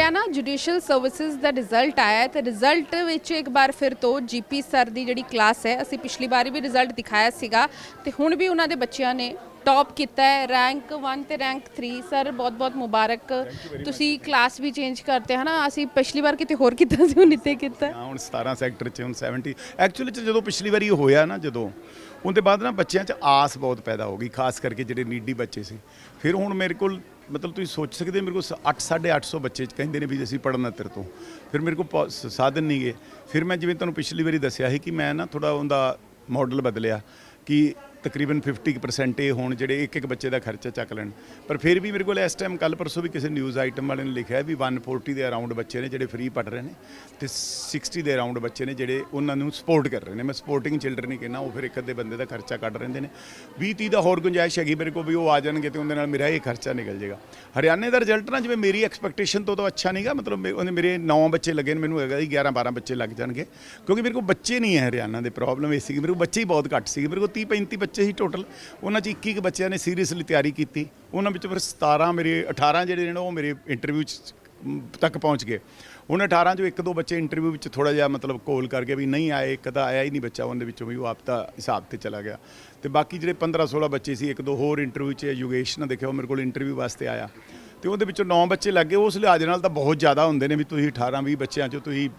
ਜਿਹੜਾ ਨਾ judicial services ਦਾ result ਆਇਆ ਤੇ ਰਿਜ਼ਲਟ ਵਿੱਚ ਇੱਕ ਵਾਰ ਫਿਰ ਤੋਂ ਜੀਪੀ ਸਰ ਦੀ ਜਿਹੜੀ ਕਲਾਸ ਹੈ, ਅਸੀਂ ਪਿਛਲੀ ਵਾਰੀ ਵੀ ਰਿਜ਼ਲਟ ਦਿਖਾਇਆ ਸੀਗਾ ਤੇ ਹੁਣ ਵੀ ਉਹਨਾਂ ਦੇ ਬੱਚਿਆਂ ਨੇ ਟੌਪ ਕੀਤਾ ਹੈ, ਰੈਂਕ 1 ਤੇ ਰੈਂਕ 3। ਸਰ ਬਹੁਤ ਬਹੁਤ ਮੁਬਾਰਕ। ਤੁਸੀਂ ਕਲਾਸ ਵੀ ਚੇਂਜ ਕਰਤੇ ਹੈ ਨਾ, ਅਸੀਂ ਪਿਛਲੀ ਵਾਰ ਕਿਤੇ ਹੋਰ ਕੀਤਾ ਸੀ, ਹੁਣ ਇੱਥੇ ਕੀਤਾ। ਹਾਂ, ਹੁਣ 17 ਸੈਕਟਰ 'ਚ ਹੁਣ 70 ਐਕਚੁਅਲੀ 'ਚ ਜਦੋਂ ਪਿਛਲੀ ਵਾਰੀ ਹੋਇਆ ਨਾ, ਜਦੋਂ ਉਹਦੇ ਬਾਅਦ ਨਾ ਬੱਚਿਆਂ 'ਚ ਆਸ ਬਹੁਤ ਪੈਦਾ ਹੋ ਗਈ, ਖਾਸ ਕਰਕੇ ਜਿਹੜੇ ਨੀਡੀ ਬੱਚੇ ਸੀ। ਫਿਰ ਹੁਣ ਮੇਰੇ ਕੋਲ ਮਤਲਬ ਤੁਸੀਂ ਸੋਚ ਸਕਦੇ ਮੇਰੇ ਕੋਲ 800-850 ਬੱਚੇ ਕਹਿੰਦੇ ਨੇ ਵੀ ਅਸੀਂ ਪੜ੍ਹਨਾ ਤੇਰੇ ਤੋਂ। ਫਿਰ ਮੇਰੇ ਕੋਲ ਸਾਧਨ ਨਹੀਂ ਗਏ। ਫਿਰ ਮੈਂ ਜਿਵੇਂ ਤੁਹਾਨੂੰ ਪਿਛਲੀ ਵਾਰੀ ਦੱਸਿਆ ਸੀ ਕਿ ਮੈਂ ਨਾ ਥੋੜ੍ਹਾ ਉਹਦਾ ਮਾਡਲ ਬਦਲਿਆ ਕਿ ਤਕਰੀਬਨ 50% ਇਹ ਹੋਣ ਜਿਹੜੇ ਇੱਕ ਬੱਚੇ ਦਾ ਖਰਚਾ ਚੱਕ ਲੈਣ। ਪਰ ਫਿਰ ਵੀ ਮੇਰੇ ਕੋਲ ਇਸ ਟਾਈਮ ਕੱਲ ਪਰਸੋਂ ਵੀ ਕਿਸੇ ਨਿਊਜ਼ ਆਈਟਮ ਵਾਲੇ ਨੇ ਲਿਖਿਆ ਵੀ 140 ਦੇ ਅਰਾਊਂਡ ਬੱਚੇ ਨੇ ਜਿਹੜੇ ਫ੍ਰੀ ਪੜ੍ਹ ਰਹੇ ਨੇ ਤੇ 60 ਦੇ ਅਰਾਊਂਡ ਬੱਚੇ ਨੇ ਜਿਹੜੇ ਉਹਨਾਂ ਨੂੰ ਸਪੋਰਟ ਕਰ ਰਹੇ ਨੇ। ਮੈਂ ਸਪੋਰਟਿੰਗ ਚਿਲਡਰਨ ਨਹੀਂ ਕਹਿੰਦਾ, ਉਹ ਫਿਰ ਇੱਕ ਅੱਧੇ ਬੰਦੇ ਦਾ ਖਰਚਾ ਕੱਢ ਰਹਿੰਦੇ ਨੇ। 20-30 ਦਾ ਹੋਰ ਗੁੰਜਾਇਸ਼ ਹੈਗੀ ਮੇਰੇ ਕੋਲ ਵੀ ਉਹ ਆ ਜਾਣਗੇ ਤੇ ਉਹਦੇ ਨਾਲ ਮੇਰਾ ਇਹ ਖਰਚਾ ਨਿਕਲ ਜਾਏਗਾ। ਹਰਿਆਣੇ ਦਾ ਰਿਜ਼ਲਟ ਨਾ ਜਿਵੇਂ ਮੇਰੀ ਐਕਸਪੈਕਟੇਸ਼ਨ ਤੋਂ ਤਾਂ ਅੱਛਾ ਨਹੀਂਗਾ, ਮਤਲਬ ਉਹਨੇ ਮੇਰੇ 9 ਬੱਚੇ ਲੱਗੇ ਨੇ, ਮੈਨੂੰ ਹੈਗਾ 11-12 ਬੱਚੇ ਲੱਗ ਜਾਣਗੇ ਕਿਉਂਕਿ ਮੇਰੇ ਕੋਲ ਬੱਚੇ ਨਹੀਂ ਹੈ। ਹਰਿਆਣਾ ਦੇ ਪ੍ਰੋਬਲਮ ਇਹ ਸੀ ਮੇਰੇ ਕੋਲ ਬੱਚੇ ਹੀ ਬਹੁਤ ਘੱਟ ਸੀ। ਮੇਰੇ ਕੋਲ 30-35 ਬੱਚੇ ਸੀ ਟੋਟਲ, ਉਹਨਾਂ 'ਚ 21 ਬੱਚਿਆਂ ਨੇ ਸੀਰੀਅਸਲੀ ਤਿਆਰੀ ਕੀਤੀ। ਉਹਨਾਂ ਵਿੱਚ ਫਿਰ 17 ਮੇਰੇ 18 ਜਿਹੜੇ ਨੇ ਉਹ ਮੇਰੇ ਇੰਟਰਵਿਊ 'ਚ ਤੱਕ ਪਹੁੰਚ ਗਏ। ਹੁਣ 18 'ਚੋਂ 1-2 ਬੱਚੇ ਇੰਟਰਵਿਊ ਵਿੱਚ ਥੋੜ੍ਹਾ ਜਿਹਾ ਮਤਲਬ ਕੋਲ ਕਰਕੇ ਵੀ ਨਹੀਂ ਆਏ, ਇੱਕ ਤਾਂ ਆਇਆ ਹੀ ਨਹੀਂ ਬੱਚਾ ਉਹਦੇ ਵਿੱਚੋਂ ਵੀ, ਉਹ ਆਪ ਦਾ ਹਿਸਾਬ 'ਤੇ ਚਲਾ ਗਿਆ। ਤੇ ਬਾਕੀ ਜਿਹੜੇ 15-16 ਬੱਚੇ ਸੀ, 1-2 ਹੋਰ ਇੰਟਰਵਿਊ 'ਚ ਯੋਗੇਸ਼ ਨੇ ਦੇਖਿਆ, ਉਹ ਮੇਰੇ ਕੋਲ ਇੰਟਰਵਿਊ ਵਾਸਤੇ ਆਇਆ ਤੇ ਉਹਦੇ ਵਿੱਚੋਂ 9 ਬੱਚੇ ਲੱਗ ਗਏ। ਉਸ ਲਿਹਾਜ਼ ਨਾਲ ਤਾਂ ਬਹੁਤ ਜ਼ਿਆਦਾ ਹੁੰਦੇ ਨੇ ਵੀ ਤੁਸੀਂ 18-20 ਬੱਚਿਆਂ 'ਚੋਂ ਤੁਸੀਂ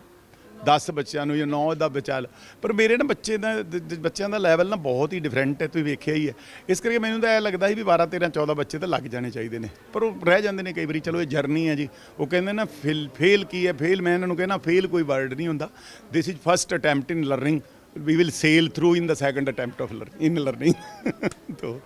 10 ਬੱਚਿਆਂ ਨੂੰ ਜਾਂ 9 ਦਾ ਬਚਾ। ਪਰ ਮੇਰੇ ਨਾ ਬੱਚਿਆਂ ਦਾ ਲੈਵਲ ਨਾ ਬਹੁਤ ਹੀ ਡਿਫਰੈਂਟ ਹੈ, ਤੁਸੀਂ ਵੇਖਿਆ ਹੀ ਹੈ। ਇਸ ਕਰਕੇ ਮੈਨੂੰ ਤਾਂ ਇਹ ਲੱਗਦਾ ਸੀ ਵੀ 12-13-14 ਬੱਚੇ ਤਾਂ ਲੱਗ ਜਾਣੇ ਚਾਹੀਦੇ ਨੇ, ਪਰ ਉਹ ਰਹਿ ਜਾਂਦੇ ਨੇ ਕਈ ਵਾਰੀ। ਚਲੋ ਇਹ ਜਰਨੀ ਹੈ ਜੀ। ਉਹ ਕਹਿੰਦੇ ਨਾ ਫੇਲ ਕੀ ਹੈ, ਫੇਲ ਮੈਂ ਇਹਨਾਂ ਨੂੰ ਕਹਿੰਦਾ ਫੇਲ ਕੋਈ ਵਰਡ ਨਹੀਂ ਹੁੰਦਾ। This is first attempt in learning, we will sail through in the second attempt of in learning. ਤੋ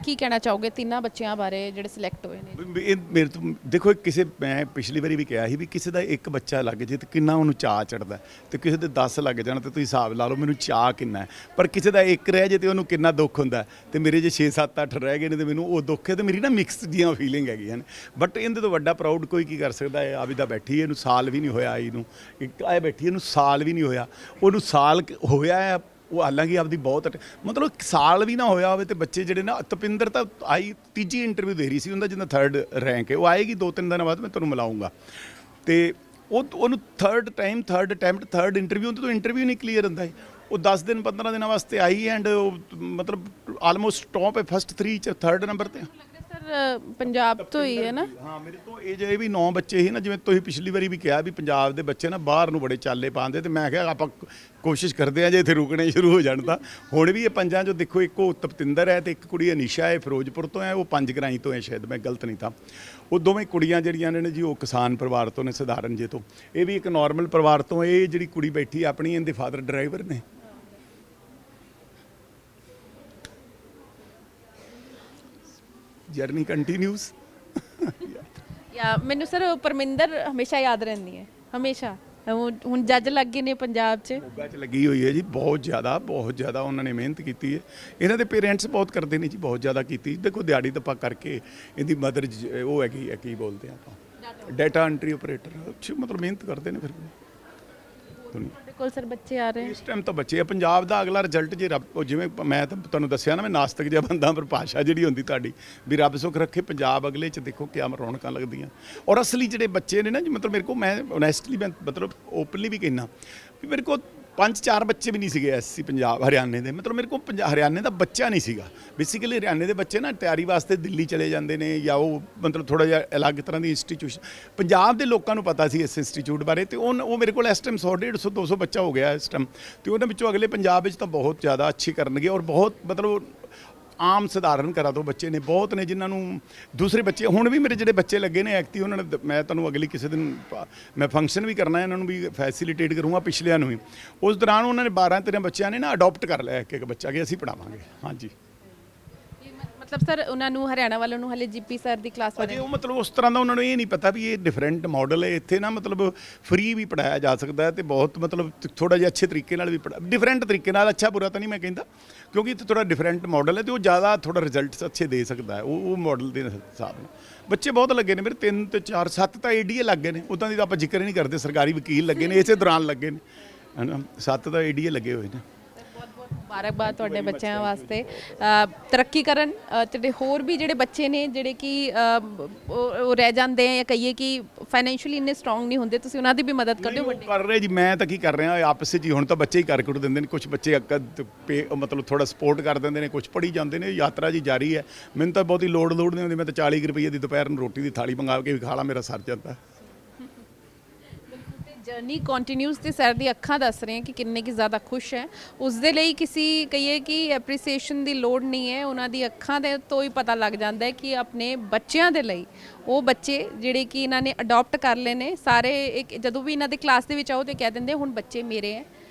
ਕੀ ਕਹਿਣਾ ਚਾਹੋਗੇ ਤਿੰਨਾਂ ਬੱਚਿਆਂ ਬਾਰੇ ਜਿਹੜੇ ਸਿਲੈਕਟ ਹੋਏ ਨੇ? ਇਹ ਮੇਰੇ ਤੋਂ ਦੇਖੋ, ਕਿਸੇ ਮੈਂ ਪਿਛਲੀ ਵਾਰੀ ਵੀ ਕਿਹਾ ਸੀ ਵੀ ਕਿਸੇ ਦਾ ਇੱਕ ਬੱਚਾ ਲੱਗ ਜੇ ਤੇ ਕਿੰਨਾ ਉਹਨੂੰ ਚਾਅ ਚੜ੍ਹਦਾ, ਤੇ ਕਿਸੇ ਦੇ 10 ਲੱਗ ਜਾਣ ਤੇ ਤੁਸੀਂ ਹਿਸਾਬ ਲਾ ਲਓ ਮੈਨੂੰ ਚਾਅ ਕਿੰਨਾ ਹੈ। ਪਰ ਕਿਸੇ ਦਾ ਇੱਕ ਰਹਿ ਜੇ ਤੇ ਉਹਨੂੰ ਕਿੰਨਾ ਦੁੱਖ ਹੁੰਦਾ। ਤੇ ਮੇਰੇ ਜੇ 6-7-8 ਰਹਿ ਗਏ ਨੇ ਤੇ ਮੈਨੂੰ ਉਹ ਦੁੱਖ ਹੈ ਤੇ ਮੇਰੀ ਨਾ ਮਿਕਸ ਦੀਆਂ ਫੀਲਿੰਗ ਹੈਗੀਆਂ ਨੇ। ਬਟ ਇਹਦੇ ਤੋਂ ਵੱਡਾ ਪ੍ਰਾਊਡ ਕੋਈ ਕੀ ਕਰ ਸਕਦਾ ਹੈ। ਆਵਿਦਾ ਬੈਠੀ, ਇਹਨੂੰ ਸਾਲ ਵੀ ਨਹੀਂ ਹੋਇਆ ਆਈ ਨੂੰ, ਇੱਕ ਆਏ ਬੈਠੀ ਇਹਨੂੰ ਸਾਲ ਵੀ ਨਹੀਂ ਹੋਇਆ, ਉਹਨੂੰ ਸਾਲ ਹੋਇਆ ਹੈ। ਉਹ ਹਾਲਾਂਕਿ ਆਪਦੀ ਬਹੁਤ ਮਤਲਬ 1 ਸਾਲ ਵੀ ਨਾ ਹੋਇਆ ਹੋਵੇ ਤੇ ਬੱਚੇ ਜਿਹੜੇ ਨਾ, ਤਪਿੰਦਰ ਤਾਂ ਆਈ 3ਜੀ ਇੰਟਰਵਿਊ ਦੇ ਰਹੀ ਸੀ, ਉਹਦਾ ਜਿੰਦਾ 3rd ਰੈਂਕ ਹੈ। ਉਹ ਆਏਗੀ 2-3 ਦਿਨਾਂ ਬਾਅਦ, ਮੈਂ ਤੁਹਾਨੂੰ ਮਿਲਾਉਂਗਾ। ਤੇ ਉਹਨੂੰ 3rd time 3rd attempt 3rd interview ਤੋਂ ਇੰਟਰਵਿਊ ਨਹੀਂ ਕਲੀਅਰ ਹੁੰਦਾ ਹੈ। ਉਹ 10 ਦਿਨ 15 ਦਿਨਾਂ ਵਾਸਤੇ ਆਈ ਐਂਡ ਮਤਲਬ ਆਲਮੋਸਟ ਟੌਪ ਹੈ, ਫਸਟ 3 'ਚ 3rd ਨੰਬਰ 'ਤੇ। ਸਰ ਪੰਜਾਬ ਤੋਂ ਹੀ ਹੈ ਨਾ? ਹਾਂ, ਮੇਰੇ ਤੋਂ ਇਹ ਜੇ ਵੀ 9 ਬੱਚੇ ਸੀ ਨਾ, ਜਿਵੇਂ ਤੁਸੀਂ ਪਿਛਲੀ ਵਾਰੀ ਵੀ ਕਿਹਾ ਵੀ ਪੰਜਾਬ ਦੇ ਬੱਚੇ ਨਾ ਬਾਹਰ ਨੂੰ ਬੜੇ ਚਾਲੇ ਪਾਉਂਦੇ, ਤੇ ਮੈਂ ਕਿਹਾ ਆਪਾਂ ਕੋਸ਼ਿਸ਼ ਕਰਦੇ ਆ ਜੇ ਇੱਥੇ ਰੁਕਣੇ ਸ਼ੁਰੂ ਹੋ ਜਾਣ ਤਾਂ। ਹੁਣ ਵੀ ਇਹ 5 'ਚੋਂ ਦੇਖੋ, ਇੱਕ ਉਹ ਤਪਤਿੰਦਰ ਹੈ ਤੇ ਇੱਕ ਕੁੜੀ ਅਨੀਸ਼ਾ ਹੈ, ਫਿਰੋਜ਼ਪੁਰ ਤੋਂ ਹੈ, ਉਹ 5 ਗਰਾਈ ਤੋਂ ਹੈ ਸ਼ਾਇਦ, ਮੈਂ ਗਲਤ ਨਹੀਂ ਤਾਂ। ਉਹ ਦੋਵੇਂ ਕੁੜੀਆਂ ਜਿਹੜੀਆਂ ਨੇ ਜੀ ਉਹ ਕਿਸਾਨ ਪਰਿਵਾਰ ਤੋਂ ਨੇ, ਸਧਾਰਨ ਜੇ ਤੋਂ। ਇਹ ਵੀ ਇੱਕ ਨੋਰਮਲ ਪਰਿਵਾਰ ਤੋਂ। ਇਹ ਜਿਹੜੀ ਕੁੜੀ ਬੈਠੀ ਆਪਣੀ, ਇਹਦੇ ਫਾਦਰ ਡਰਾਈਵਰ ਨੇ। Journey continuous. ਯਾ ਮੈਨੂੰ ਸਰ ਪਰਮਿੰਦਰ ਹਮੇਸ਼ਾ ਯਾਦ ਰਹਿੰਦੀ ਹੈ, ਹਮੇਸ਼ਾ। ਹੁਣ ਜੱਜ ਲੱਗ ਗਏ ਨੇ ਪੰਜਾਬ 'ਚ। ਮੋਗਾ 'ਚ ਲੱਗੀ ਹੋਈ ਹੈ ਜੀ, ਬਹੁਤ ਜ਼ਿਆਦਾ ਉਹਨਾਂ ਨੇ ਮਿਹਨਤ ਕੀਤੀ ਹੈ। ਇਹਨਾਂ ਦੇ ਪੇਰੈਂਟਸ ਬਹੁਤ ਕਰਦੇ ਨੇ ਜੀ, ਬਹੁਤ ਜ਼ਿਆਦਾ ਕੀਤੀ। ਦੇਖੋ ਦਿਹਾੜੀ ਧੱਪਾ ਕਰਕੇ, ਇਹਦੀ ਮਦਰ ਉਹ ਹੈਗੀ ਹੈ, ਕੀ ਬੋਲਦੇ ਆਪਾਂ, ਡਾਟਾ ਐਂਟਰੀ ਆਪਰੇਟਰ, ਮਤਲਬ ਮਿਹਨਤ ਕਰਦੇ ਨੇ। ਫਿਰ ਤੁਹਾਡੇ ਕੋਲ ਸਰ ਬੱਚੇ ਆ ਰਹੇ ਇਸ ਟਾਈਮ ਤਾਂ ਬੱਚੇ ਆ। ਪੰਜਾਬ ਦਾ ਅਗਲਾ ਰਿਜ਼ਲਟ ਜੇ ਰੱਬ, ਜਿਵੇਂ ਮੈਂ ਤਾਂ ਤੁਹਾਨੂੰ ਦੱਸਿਆ ਨਾ, ਮੈਂ ਨਾਸਤਕ ਜਿਹਾ ਬੰਦਾ, ਪਰ ਭਾਸ਼ਾ ਜਿਹੜੀ ਹੁੰਦੀ ਤੁਹਾਡੀ ਵੀ ਰੱਬ ਸੁੱਖ ਰੱਖੇ, ਪੰਜਾਬ ਅਗਲੇ 'ਚ ਦੇਖੋ ਕਿਆ ਰੌਣਕਾਂ ਲੱਗਦੀਆਂ। ਔਰ ਅਸਲੀ ਜਿਹੜੇ ਬੱਚੇ ਨੇ ਨਾ ਜੀ, ਮਤਲਬ ਮੇਰੇ ਕੋਲ, ਮੈਂ ਓਨੈਸਟਲੀ, ਮੈਂ ਮਤਲਬ ਓਪਨਲੀ ਵੀ ਕਹਿਣਾ ਵੀ ਮੇਰੇ ਕੋਲ 5-4 ਬੱਚੇ ਵੀ ਨਹੀਂ ਸੀਗੇ ਐਸਸੀ ਪੰਜਾਬ ਹਰਿਆਣੇ ਦੇ। ਮਤਲਬ ਮੇਰੇ ਕੋਲ ਹਰਿਆਣੇ ਦਾ ਬੱਚਾ ਨਹੀਂ ਸੀਗਾ। ਬੇਸਿਕਲੀ ਹਰਿਆਣੇ ਦੇ ਬੱਚੇ ਨਾ ਤਿਆਰੀ ਵਾਸਤੇ ਦਿੱਲੀ ਚਲੇ ਜਾਂਦੇ ਨੇ, ਜਾਂ ਉਹ ਮਤਲਬ ਥੋੜ੍ਹਾ ਜਿਹਾ ਅਲੱਗ ਤਰ੍ਹਾਂ ਦੀ ਇੰਸਟੀਟਿਊਸ਼ਨ। ਪੰਜਾਬ ਦੇ ਲੋਕਾਂ ਨੂੰ ਪਤਾ ਸੀ ਇਸ ਇੰਸਟੀਚਿਊਟ ਬਾਰੇ, ਤੇ ਉਹ ਮੇਰੇ ਕੋਲ ਇਸ ਟਾਈਮ 100-150-200 ਬੱਚਾ ਹੋ ਗਿਆ ਇਸ ਟਾਈਮ। ਤੇ ਉਹਨਾਂ ਵਿੱਚੋਂ ਅਗਲੇ ਪੰਜਾਬ ਵਿੱਚ ਤਾਂ ਬਹੁਤ ਜ਼ਿਆਦਾ ਅੱਛੀ ਕਰਨਗੇ। ਔਰ ਬਹੁਤ ਮਤਲਬ ਆਮ ਸਧਾਰਨ ਘਰਾਂ ਤੋਂ ਬੱਚੇ ਨੇ, ਬਹੁਤ ਨੇ ਜਿਨ੍ਹਾਂ ਨੂੰ ਦੂਸਰੇ ਬੱਚੇ। ਹੁਣ ਵੀ ਮੇਰੇ ਜਿਹੜੇ ਬੱਚੇ ਲੱਗੇ ਨੇ ਐਕਟਿਵ, ਉਹਨਾਂ ਨੇ, ਮੈਂ ਤੁਹਾਨੂੰ ਅਗਲੀ ਕਿਸੇ ਦਿਨ ਮੈਂ ਫੰਕਸ਼ਨ ਵੀ ਕਰਨਾ, ਇਹਨਾਂ ਨੂੰ ਵੀ ਫੈਸਿਲੀਟੇਟ ਕਰੂੰਗਾ, ਪਿਛਲਿਆਂ ਨੂੰ ਵੀ। ਉਸ ਦੌਰਾਨ ਉਹਨਾਂ ਨੇ 12-13 ਬੱਚਿਆਂ ਨੇ ਨਾ ਅਡੋਪਟ ਕਰ ਲਿਆ ਇੱਕ ਬੱਚਾ, ਕਿ ਅਸੀਂ ਪੜ੍ਹਾਵਾਂਗੇ। ਹਾਂਜੀ, ਮਤਲਬ ਸਰ ਉਹਨਾਂ ਨੂੰ ਹਰਿਆਣਾ ਵਾਲੋਂ ਨੂੰ ਹਲੇ ਜੀਪੀ ਸਰ ਦੀ ਕਲਾਸ ਅਜੇ ਉਹ ਮਤਲਬ ਉਸ ਤਰ੍ਹਾਂ ਦਾ ਉਹਨਾਂ ਨੂੰ ਇਹ ਨਹੀਂ ਪਤਾ ਵੀ ਇਹ ਡਿਫਰੈਂਟ ਮਾਡਲ ਹੈ। ਇੱਥੇ ਨਾ ਮਤਲਬ ਫ੍ਰੀ ਵੀ ਪੜ੍ਹਾਇਆ ਜਾ ਸਕਦਾ ਹੈ, ਤੇ ਬਹੁਤ ਮਤਲਬ ਥੋੜ੍ਹਾ ਜਿਹਾ ਅੱਛੇ ਤਰੀਕੇ ਨਾਲ ਵੀ ਡਿਫਰੈਂਟ ਤਰੀਕੇ ਨਾਲ। ਅੱਛਾ ਬੁਰਾ ਤਾਂ ਨਹੀਂ ਮੈਂ ਕਹਿੰਦਾ, ਕਿਉਂਕਿ ਇੱਥੇ ਥੋੜ੍ਹਾ ਡਿਫਰੈਂਟ ਮਾਡਲ ਹੈ, ਤੇ ਉਹ ਜ਼ਿਆਦਾ ਥੋੜ੍ਹਾ ਰਿਜ਼ਲਟਸ ਅੱਛੇ ਦੇ ਸਕਦਾ ਹੈ ਉਹ ਮਾਡਲ ਦੇ ਹਿਸਾਬ ਨਾਲ। ਬੱਚੇ ਬਹੁਤ ਲੱਗੇ ਨੇ ਮੇਰੇ, 3 ਤੇ 4 7 ਤਾਂ ADA ਲੱਗੇ ਨੇ। ਉੱਦਾਂ ਦੀ ਤਾਂ ਆਪਾਂ ਜ਼ਿਕਰ ਹੀ ਨਹੀਂ ਕਰਦੇ, ਸਰਕਾਰੀ ਵਕੀਲ ਲੱਗੇ ਨੇ, ਇਸੇ ਦੌਰਾਨ ਲੱਗੇ ਨੇ, ਹੈ ਨਾ। 7 ਤਾਂ ADA ਲੱਗੇ ਹੋਏ ਨੇ। ਮੁਬਾਰਕਬਾਦ ਤੁਹਾਡੇ ਬੱਚਿਆਂ ਵਾਸਤੇ ਤਰੱਕੀ ਕਰਨ ਤੇ ਹੋਰ ਵੀ ਜਿਹੜੇ ਬੱਚੇ ਨੇ ਜਿਹੜੇ ਕਿ ਉਹ ਰਹਿ ਜਾਂਦੇ ਆ ਜਾਂ ਕਹੀਏ ਕਿ ਫਾਈਨੈਂਸ਼ੀਅਲੀ ਇੰਨੇ ਸਟਰੋਂਗ ਨਹੀਂ ਹੁੰਦੇ, ਤੁਸੀਂ ਉਹਨਾਂ ਦੀ ਵੀ ਮਦਦ ਕਰਦੇ ਹੋ ਵੱਡੇ ਕਰ ਰਹੇ ਜੀ। ਮੈਂ ਤਾਂ ਕੀ ਕਰ ਰਿਹਾ ਆਪਸ ਵਿੱਚ ਹੀ, ਹੁਣ ਤਾਂ ਬੱਚੇ ਹੀ ਕਰ ਕੁੜ ਦਿੰਦੇ ਨੇ, ਕੁਝ ਬੱਚੇ ਮਤਲਬ ਥੋੜਾ ਸਪੋਰਟ ਕਰ ਦਿੰਦੇ ਨੇ, ਕੁਝ ਪੜ੍ਹੀ ਜਾਂਦੇ ਨੇ। ਯਾਤਰਾ ਜੀ ਜਾਰੀ ਹੈ, ਮੈਨੂੰ ਤਾਂ ਬਹੁਤੀ ਲੋੜ ਨਹੀਂ ਹੁੰਦੀ। ਮੈਂ ਤਾਂ 40 ਰੁਪਏ ਦੀ ਦੁਪਹਿਰ ਨੂੰ ਰੋਟੀ ਦੀ ਥਾਲੀ ਮੰਗਾ ਕੇ ਵੀ ਖਾ ਲਾ, ਮੇਰਾ ਸਰ ਜਾਂਦਾ। ਜਰਨੀ ਕੰਟੀਨਿਊਸ ਤੇ ਸਰ ਦੀ ਅੱਖਾਂ ਦੱਸ ਰਹੇ ਕਿ ਕਿੰਨੇ ਕੀ ਜ਼ਿਆਦਾ ਖੁਸ਼ ਹੈ। ਉਸ ਦੇ ਲਈ ਕਿਸੇ ਕਹੀਏ ਕਿ ਐਪਰੀਸੀਏਸ਼ਨ ਦੀ ਲੋੜ ਨਹੀਂ ਹੈ, ਉਹਨਾਂ ਦੀ ਅੱਖਾਂ ਦੇ ਤੋਂ ਹੀ ਪਤਾ ਲੱਗ ਜਾਂਦਾ ਹੈ ਕਿ ਆਪਣੇ ਬੱਚਿਆਂ ਦੇ ਲਈ ਉਹ ਬੱਚੇ ਜਿਹੜੇ ਕਿ ਇਹਨਾਂ ਨੇ ਅਡਾਪਟ ਕਰ ਲਏ ਨੇ ਸਾਰੇ। ਇੱਕ ਜਦੋਂ ਵੀ ਇਹਨਾਂ ਦੇ ਕਲਾਸ ਦੇ ਵਿੱਚ ਆਓ ਤੇ ਕਹਿ ਦਿੰਦੇ ਹੁਣ ਬੱਚੇ ਮੇਰੇ ਹੈ,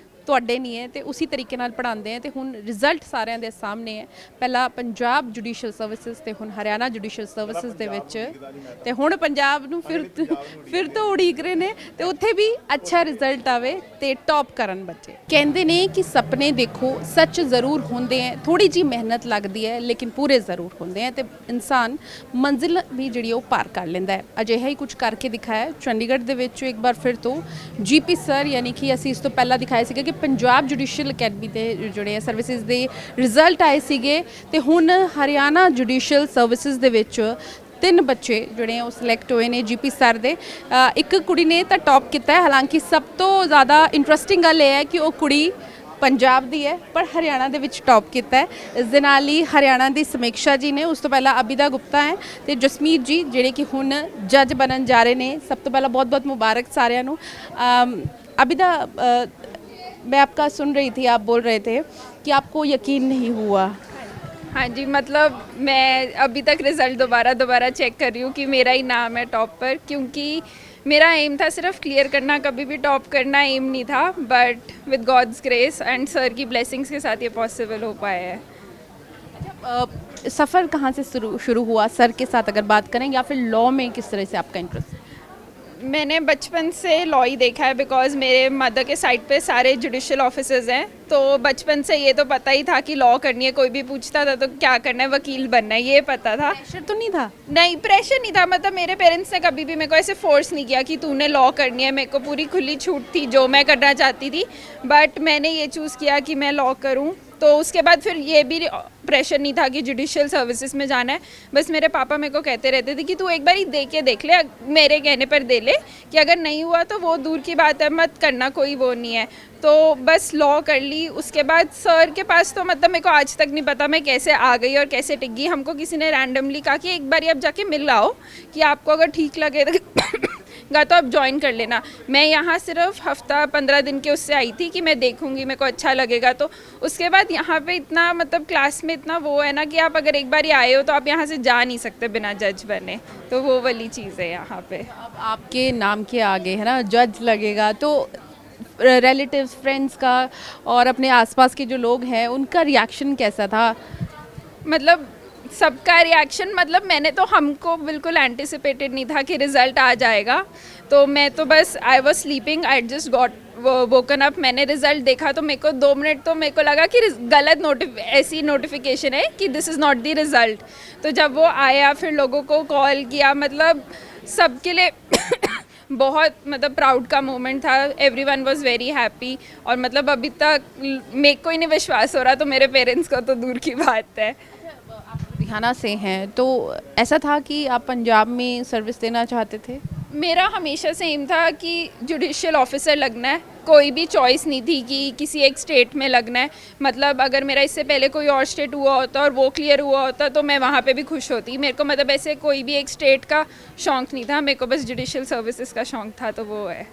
ਤੁਹਾਡੇ ਨਹੀਂ ਹੈ, ਤੇ ਉਸੇ ਤਰੀਕੇ ਨਾਲ ਪੜ੍ਹਾਉਂਦੇ ਆ। ਤੇ ਹੁਣ ਰਿਜ਼ਲਟ ਸਾਰਿਆਂ ਦੇ ਸਾਹਮਣੇ ਹੈ, ਪਹਿਲਾਂ ਪੰਜਾਬ ਜੁਡੀਸ਼ੀਅਲ ਸਰਵਿਸਿਜ਼ ਤੇ ਹੁਣ ਹਰਿਆਣਾ ਜੁਡੀਸ਼ੀਅਲ ਸਰਵਿਸਿਜ਼ ਦੇ ਵਿੱਚ, ਤੇ ਹੁਣ ਪੰਜਾਬ ਨੂੰ ਫਿਰ ਤੋਂ ਉਡੀਕ ਰਹੇ ਨੇ ਤੇ ਉੱਥੇ ਵੀ ਅੱਛਾ ਰਿਜ਼ਲਟ ਆਵੇ ਤੇ ਟੌਪ ਕਰਨ ਬੱਚੇ। ਕਹਿੰਦੇ ਨੇ ਕਿ ਸੁਪਨੇ ਦੇਖੋ ਸੱਚ ਜ਼ਰੂਰ ਹੁੰਦੇ ਹੈ, ਥੋੜੀ ਜੀ ਮਿਹਨਤ ਲੱਗਦੀ ਹੈ ਲੇਕਿਨ ਪੂਰੇ ਜ਼ਰੂਰ ਹੁੰਦੇ ਹੈ ਤੇ ਇਨਸਾਨ ਮੰਜ਼ਿਲ ਵੀ ਜਿਹੜੀ ਉਹ ਪਾਰ ਕਰ ਲੈਂਦਾ ਹੈ। ਅਜਿਹਾ ਹੀ ਕੁਝ ਕਰਕੇ ਦਿਖਾਇਆ ਚੰਡੀਗੜ੍ਹ ਦੇ ਵਿੱਚ ਇੱਕ ਵਾਰ ਫਿਰ ਤੋਂ ਜੀਪੀ ਸਰ, ਯਾਨੀ ਕਿ ਅਸੀਂ ਇਸ ਤੋਂ ਪਹਿਲਾਂ ਦਿਖਾਇਆ ਸੀਗਾ ਕਿ ਪੰਜਾਬ ਜੁਡੀਸ਼ੀਅਲ ਅਕੈਡਮੀ ਦੇ ਜਿਹੜੇ ਆ ਸਰਵਿਸਿਜ਼ ਦੇ ਰਿਜ਼ਲਟ ਆਏ ਸੀਗੇ, ਤੇ ਹੁਣ ਹਰਿਆਣਾ ਜੁਡੀਸ਼ੀਅਲ ਸਰਵਿਸਿਜ਼ ਦੇ ਵਿੱਚ 3 ਬੱਚੇ ਜਿਹੜੇ ਆ ਉਹ ਸਿਲੈਕਟ ਹੋਏ ਨੇ ਜੀਪੀ ਸਰ ਦੇ। ਇੱਕ ਕੁੜੀ ਨੇ ਤਾਂ ਟੌਪ ਕੀਤਾ ਹੈ, ਹਾਲਾਂਕਿ ਸਭ ਤੋਂ ਜ਼ਿਆਦਾ ਇੰਟਰਸਟਿੰਗ ਗੱਲ ਇਹ ਹੈ ਕਿ ਉਹ ਕੁੜੀ ਪੰਜਾਬ ਦੀ ਹੈ ਪਰ ਹਰਿਆਣਾ ਦੇ ਵਿੱਚ ਟੌਪ ਕੀਤਾ ਹੈ। ਇਸ ਦੇ ਨਾਲ ਹੀ ਹਰਿਆਣਾ ਦੀ ਸਮੀਕਸ਼ਾ ਜੀ ਨੇ, ਉਸ ਤੋਂ ਪਹਿਲਾਂ ਅਬਿਦਾ ਗੁਪਤਾ ਹੈ ਤੇ ਜਸਮੀਤ ਜੀ ਜਿਹੜੇ ਕਿ ਹੁਣ ਜੱਜ ਬਣਨ ਜਾ ਰਹੇ ਨੇ। ਸਭ ਤੋਂ ਪਹਿਲਾਂ ਬਹੁਤ-ਬਹੁਤ ਮੁਬਾਰਕ ਸਾਰਿਆਂ ਨੂੰ। अबिदा, मैं आपका सुन रही थी, आप बोल रहे थे कि आपको यकीन नहीं हुआ। हाँ जी, मतलब मैं अभी तक रिज़ल्ट दोबारा चेक कर रही हूँ कि मेरा ही नाम है टॉप पर, क्योंकि मेरा एम था सिर्फ क्लियर करना, कभी भी टॉप करना एम नहीं था, but with God's grace and sir की ब्लेसिंग्स के साथ ये पॉसिबल हो पाया है। सफ़र कहाँ से शुरू हुआ सर के साथ अगर बात करें, या फिर लॉ में किस तरह से आपका इंटरेस्ट? मैंने बचपन से लॉ ही देखा है, बिकॉज मेरे मदर के साइड पे सारे जुडिशल ऑफिसर्स हैं, तो बचपन से ये तो पता ही था कि लॉ करनी है। कोई भी पूछता था तो क्या करना है, वकील बनना है, ये पता था। प्रेशर तो नहीं था? नहीं, प्रेशर नहीं था। मतलब मेरे पेरेंट्स ने कभी भी मेरे को ऐसे फोर्स नहीं किया कि तूने लॉ करनी है। मेरे को पूरी खुली छूट थी, जो मैं करना चाहती थी, बट मैंने ये चूज़ किया कि मैं लॉ करूँ। तो उसके बाद फिर ये भी प्रेशर नहीं था कि जुडिशियल सर्विसेज में जाना है। बस मेरे पापा मेरे को कहते रहते थे कि तू एक बार ही दे के देख ले, मेरे कहने पर दे ले, कि अगर नहीं हुआ तो वो दूर की बात है, मत करना, कोई वो नहीं है। तो बस लॉ कर ली। उसके बाद सर के पास तो मतलब मेरे को आज तक नहीं पता मैं कैसे आ गई और कैसे टिक गई। हमको किसी ने रैंडमली कहा कि एक बार आप जाके मिल आओ, कि आपको अगर ठीक लगे तो आप ज्वाइन कर लेना। मैं यहाँ सिर्फ हफ्ता 15 दिन के उससे आई थी कि मैं देखूँगी, मेरे को अच्छा लगेगा। तो उसके बाद यहाँ पे इतना मतलब क्लास में इतना वो है ना कि आप अगर एक बार ही आए हो तो आप यहाँ से जा नहीं सकते बिना जज बने, तो वो वाली चीज़ है यहाँ पे। अब आपके नाम के आगे है ना जज लगेगा, तो रिलेटिव्स, फ्रेंड्स का और अपने आसपास के जो लोग हैं उनका रिएक्शन कैसा था? मतलब सबका रिएक्शन, मतलब मैंने तो, हमको बिल्कुल एंटिसिपेटेड नहीं था कि रिज़ल्ट आ जाएगा। तो मैं तो बस I was sleeping, I just got woken up. मैंने रिज़ल्ट देखा तो मेरे को 2 मिनट तो मेरे को लगा कि गलत ऐसी नोटिफिकेशन है कि this is not the result. तो जब वो आया फिर लोगों को कॉल किया, मतलब सबके लिए बहुत मतलब प्राउड का मोमेंट था। Everyone was very happy. और मतलब अभी तक मेरे को ही नहीं विश्वास हो रहा, तो मेरे पेरेंट्स को तो दूर की बात है। लुधियाना से हैं, तो ऐसा था कि आप पंजाब में सर्विस देना चाहते थे? मेरा हमेशा से एम था कि जुडिशियल ऑफिसर लगना है, कोई भी चॉइस नहीं थी कि किसी एक स्टेट में लगना है। मतलब अगर मेरा इससे पहले कोई और स्टेट हुआ होता और वो क्लियर हुआ होता तो मैं वहाँ पे भी खुश होती। मेरे को मतलब ऐसे कोई भी एक स्टेट का शौक़ नहीं था, मेरे को बस जुडिशियल सर्विसेज का शौक़ था, तो वो है।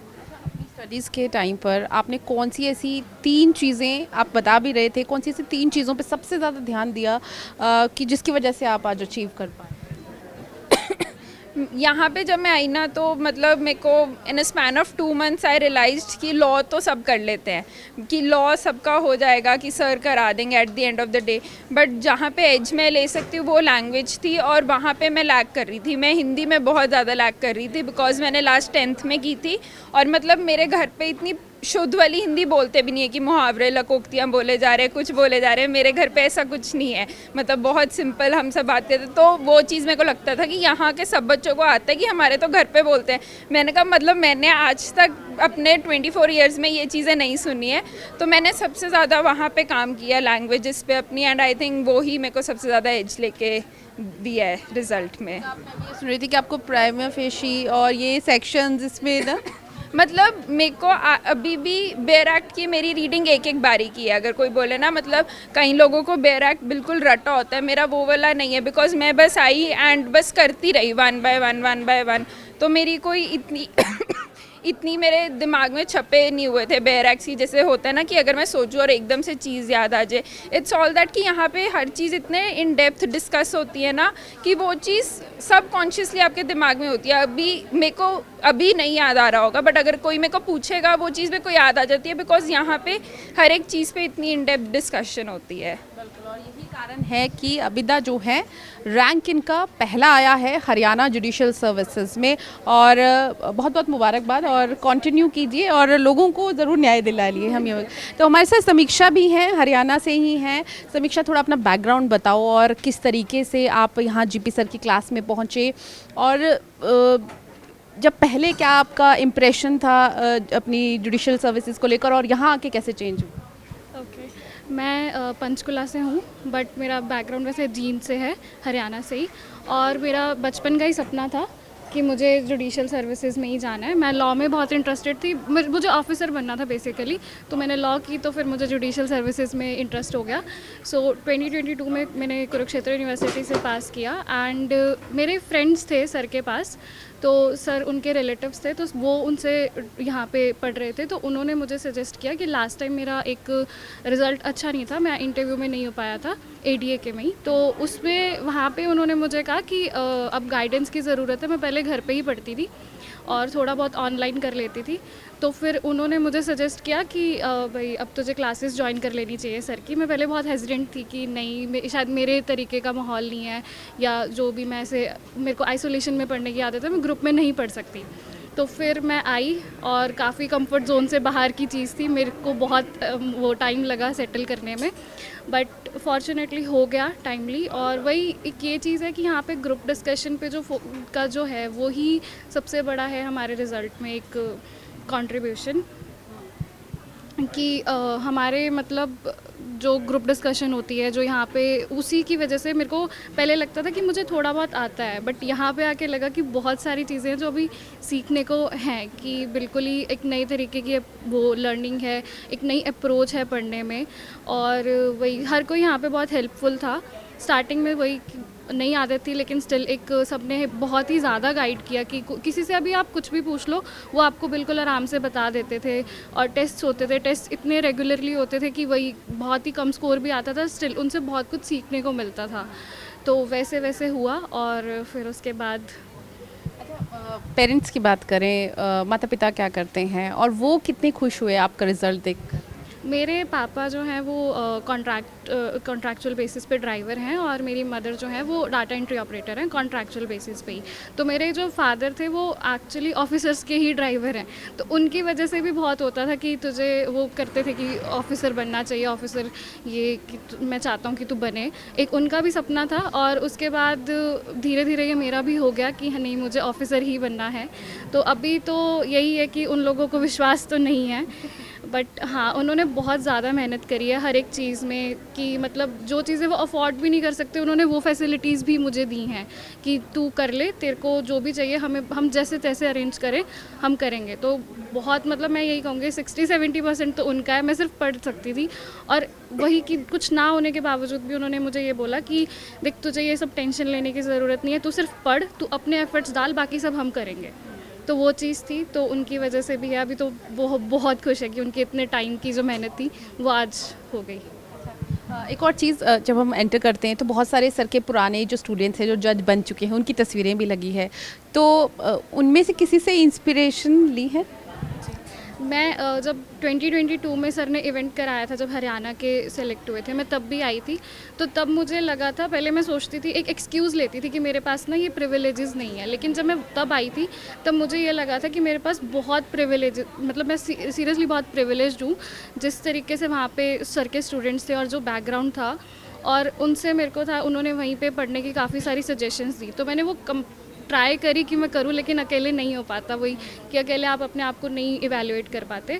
स्टडीज़ के टाइम पर आपने कौन सी ऐसी 3 चीज़ें, आप बता भी रहे थे, कौन सी ऐसी 3 चीज़ों पे सबसे ज़्यादा ध्यान दिया कि जिसकी वजह से आप आज अचीव कर पाए? यहाँ पे जब मैं आई ना, तो मतलब मेरे को in a span of 2 months I realized कि लॉ तो सब कर लेते हैं, कि लॉ सबका हो जाएगा, कि सर करा देंगे at the end of the day. But जहाँ पे एज मैं ले सकती हूँ वो लैंग्वेज थी, और वहाँ पे मैं लैग कर रही थी। मैं हिंदी में बहुत ज़्यादा लैग कर रही थी, बिकॉज मैंने लास्ट 10th में की थी, और मतलब मेरे घर पे इतनी शुद्ध वाली हिंदी बोलते भी नहीं है कि मुहावरे लकोक्तियाँ बोले जा रहे हैं, कुछ बोले जा रहे हैं। मेरे घर पे ऐसा कुछ नहीं है, मतलब बहुत सिंपल हम सब बात करते थे। तो वो चीज़ मेरे को लगता था कि यहाँ के सब बच्चों को आता है कि हमारे तो घर पे बोलते हैं। मैंने कहा मतलब मैंने आज तक अपने 24 इयर्स में ये चीज़ें नहीं सुनी है, तो मैंने सबसे ज़्यादा वहाँ पे काम किया लैंग्वेजेस पे अपनी, एंड आई थिंक वो ही मेरे को सबसे ज़्यादा एज लेके दिया है रिजल्ट में। ये सुन रही थी कि आपको प्राइमा फेशी और ये सेक्शंस इसमें ना मतलब मेरे को अभी भी बेयर एक्ट की मेरी रीडिंग एक एक बारी की है। अगर कोई बोले ना, मतलब कई लोगों को बेयर एक्ट बिल्कुल रटा होता है, मेरा वो वाला नहीं है। बिकॉज मैं बस आई एंड बस करती रही वन बाय वन, तो मेरी कोई इतनी मेरे दिमाग में छपे नहीं हुए थे बेयर एक्ट्स की। जैसे होता है ना कि अगर मैं सोचूं और एकदम से चीज़ याद आ जाए, इट्स ऑल दैट कि यहाँ पे हर चीज़ इतने इन डेप्थ डिस्कस होती है ना कि वो चीज़ सब कॉन्शियसली आपके दिमाग में होती है। अभी मेरे को अभी नहीं याद आ रहा होगा, बट अगर कोई मेरे को पूछेगा वो चीज़ मेरे को याद आ जाती है, बिकॉज यहाँ पे हर एक चीज़ पे इतनी इन डेप्थ डिस्कशन होती है। और यही कारण है कि अबिदा जो है रैंक इनका पहला आया है हरियाणा जुडिशल सर्विसेज में, और बहुत बहुत मुबारकबाद और कंटिन्यू कीजिए और लोगों को ज़रूर न्याय दिला लिए हम ये। तो हमारे साथ समीक्षा भी हैं, हरियाणा से ही हैं। समीक्षा, थोड़ा अपना बैकग्राउंड बताओ और किस तरीके से आप यहाँ जीपी सर की क्लास में पहुँचे, और जब पहले क्या आपका इम्प्रेशन था अपनी जुडिशल सर्विसेज को लेकर, और यहाँ आके कैसे चेंज हुआ? ओके, मैं पंचकुला से हूँ, बट मेरा बैकग्राउंड वैसे जींद से है, हरियाणा से ही। और मेरा बचपन का ही सपना था कि मुझे जुडिशल सर्विसेज में ही जाना है। मैं लॉ में बहुत इंटरेस्टेड थी, मुझे ऑफिसर बनना था बेसिकली, तो मैंने लॉ की, तो फिर मुझे जुडिशल सर्विसेज में इंटरेस्ट हो गया। सो 2022 में मैंने कुरुक्षेत्र यूनिवर्सिटी से पास किया, एंड मेरे फ्रेंड्स थे सर के पास, तो सर उनके रिलेटिव्स थे, तो वो उनसे यहाँ पे पढ़ रहे थे, तो उन्होंने मुझे सजेस्ट किया कि लास्ट टाइम मेरा एक रिज़ल्ट अच्छा नहीं था, मैं इंटरव्यू में नहीं हो पाया था एडीए के में ही, तो उसमें वहाँ पे उन्होंने मुझे कहा कि अब गाइडेंस की ज़रूरत है। मैं पहले घर पे ही पढ़ती थी और थोड़ा बहुत ऑनलाइन कर लेती थी, तो फिर उन्होंने मुझे सजेस्ट किया कि भाई अब तुझे क्लासेस ज्वाइन कर लेनी चाहिए सर की। मैं पहले बहुत हेजिडेंट थी कि नहीं, शायद मेरे तरीके का माहौल नहीं है, या जो भी मैं ऐसे, मेरे को आइसोलेशन में पढ़ने की आदत है, मैं ग्रुप में नहीं पढ़ सकती। तो फिर मैं आई और काफ़ी कंफर्ट जोन से बाहर की चीज़ थी, मेरे को बहुत वो टाइम लगा सेटल करने में, बट फॉर्चुनेटली हो गया टाइमली। और वही एक ये चीज़ है कि यहाँ पे ग्रुप डिस्कशन पे जो है वो ही सबसे बड़ा है हमारे रिज़ल्ट में एक कंट्रीब्यूशन, कि हमारे मतलब जो ग्रुप डिस्कशन होती है जो यहाँ पे, उसी की वजह से मेरे को पहले लगता था कि मुझे थोड़ा बहुत आता है, बट यहाँ पे आके लगा कि बहुत सारी चीज़ें हैं जो अभी सीखने को हैं, कि बिल्कुल ही एक नई तरीके की वो लर्निंग है, एक नई अप्रोच है पढ़ने में। और वही हर कोई यहाँ पे बहुत हेल्पफुल था। स्टार्टिंग में वही नहीं आदत थी, लेकिन स्टिल एक सबने बहुत ही ज़्यादा गाइड किया कि किसी से अभी आप कुछ भी पूछ लो, वो आपको बिल्कुल आराम से बता देते थे। और टेस्ट होते थे, टेस्ट इतने रेगुलरली होते थे कि वही बहुत ही कम स्कोर भी आता था, स्टिल उनसे बहुत कुछ सीखने को मिलता था। तो वैसे वैसे हुआ, और फिर उसके बाद पेरेंट्स की बात करें, माता पिता क्या करते हैं और वो कितने खुश हुए आपका रिज़ल्ट देखकर? मेरे पापा जो हैं वो कॉन्ट्रैक्चुअल बेसिस पे ड्राइवर हैं, और मेरी मदर जो है वो डाटा एंट्री ऑपरेटर हैं कॉन्ट्रैक्चुअल बेसिस पे ही। तो मेरे जो फादर थे वो एक्चुअली ऑफिसर्स के ही ड्राइवर हैं, तो उनकी वजह से भी बहुत होता था कि तुझे, वो करते थे कि ऑफिसर बनना चाहिए, ऑफिसर ये कि मैं चाहता हूँ कि तू बने, एक उनका भी सपना था। और उसके बाद धीरे धीरे ये मेरा भी हो गया कि नहीं, मुझे ऑफिसर ही बनना है। तो अभी तो यही है कि उन लोगों को विश्वास तो नहीं है, बट हाँ, उन्होंने बहुत ज़्यादा मेहनत करी है हर एक चीज़ में, कि मतलब जो चीज़ें वो अफोर्ड भी नहीं कर सकते, उन्होंने वो फैसिलिटीज़ भी मुझे दी हैं कि तू कर ले, तेरे को जो भी चाहिए हम जैसे तैसे अरेंज करें, हम करेंगे। तो बहुत, मतलब मैं यही कहूँगी 60-70% तो उनका है। मैं सिर्फ पढ़ सकती थी, और वही कि कुछ ना होने के बावजूद भी उन्होंने मुझे ये बोला कि देख, तुझे ये सब टेंशन लेने की ज़रूरत नहीं है, तू सिर्फ पढ़, तू अपने एफर्ट्स डाल, बाकी सब हम करेंगे। तो वो चीज़ थी, तो उनकी वजह से भी है। अभी तो वो बहुत खुश है कि उनके इतने टाइम की जो मेहनत थी वो आज हो गई। एक और चीज़, जब हम एंटर करते हैं तो बहुत सारे सर के पुराने जो स्टूडेंट्स हैं जो जज बन चुके हैं, उनकी तस्वीरें भी लगी है, तो उनमें से किसी से इंस्पिरेशन ली है? मैं जब 2022 में सर ने इवेंट कराया था, जब हरियाणा के सेलेक्ट हुए थे, मैं तब भी आई थी। तो तब मुझे लगा था, पहले मैं सोचती थी, एक एक्सक्यूज़ लेती थी कि मेरे पास ना ये प्रिविलेजेस नहीं है, लेकिन जब मैं तब आई थी तब मुझे ये लगा था कि मेरे पास बहुत प्रिविलेज, मतलब मैं सीरियसली बहुत प्रिविलेज्ड हूँ। जिस तरीके से वहाँ पे सर के स्टूडेंट्स थे और जो बैकग्राउंड था, और उनसे मेरे को था, उन्होंने वहीं पे पढ़ने की काफ़ी सारी सजेशंस दी, तो मैंने वो ट्राई करी कि मैं करूँ, लेकिन अकेले नहीं हो पाता। वही कि अकेले आप अपने आप को नहीं इवैल्यूएट कर पाते।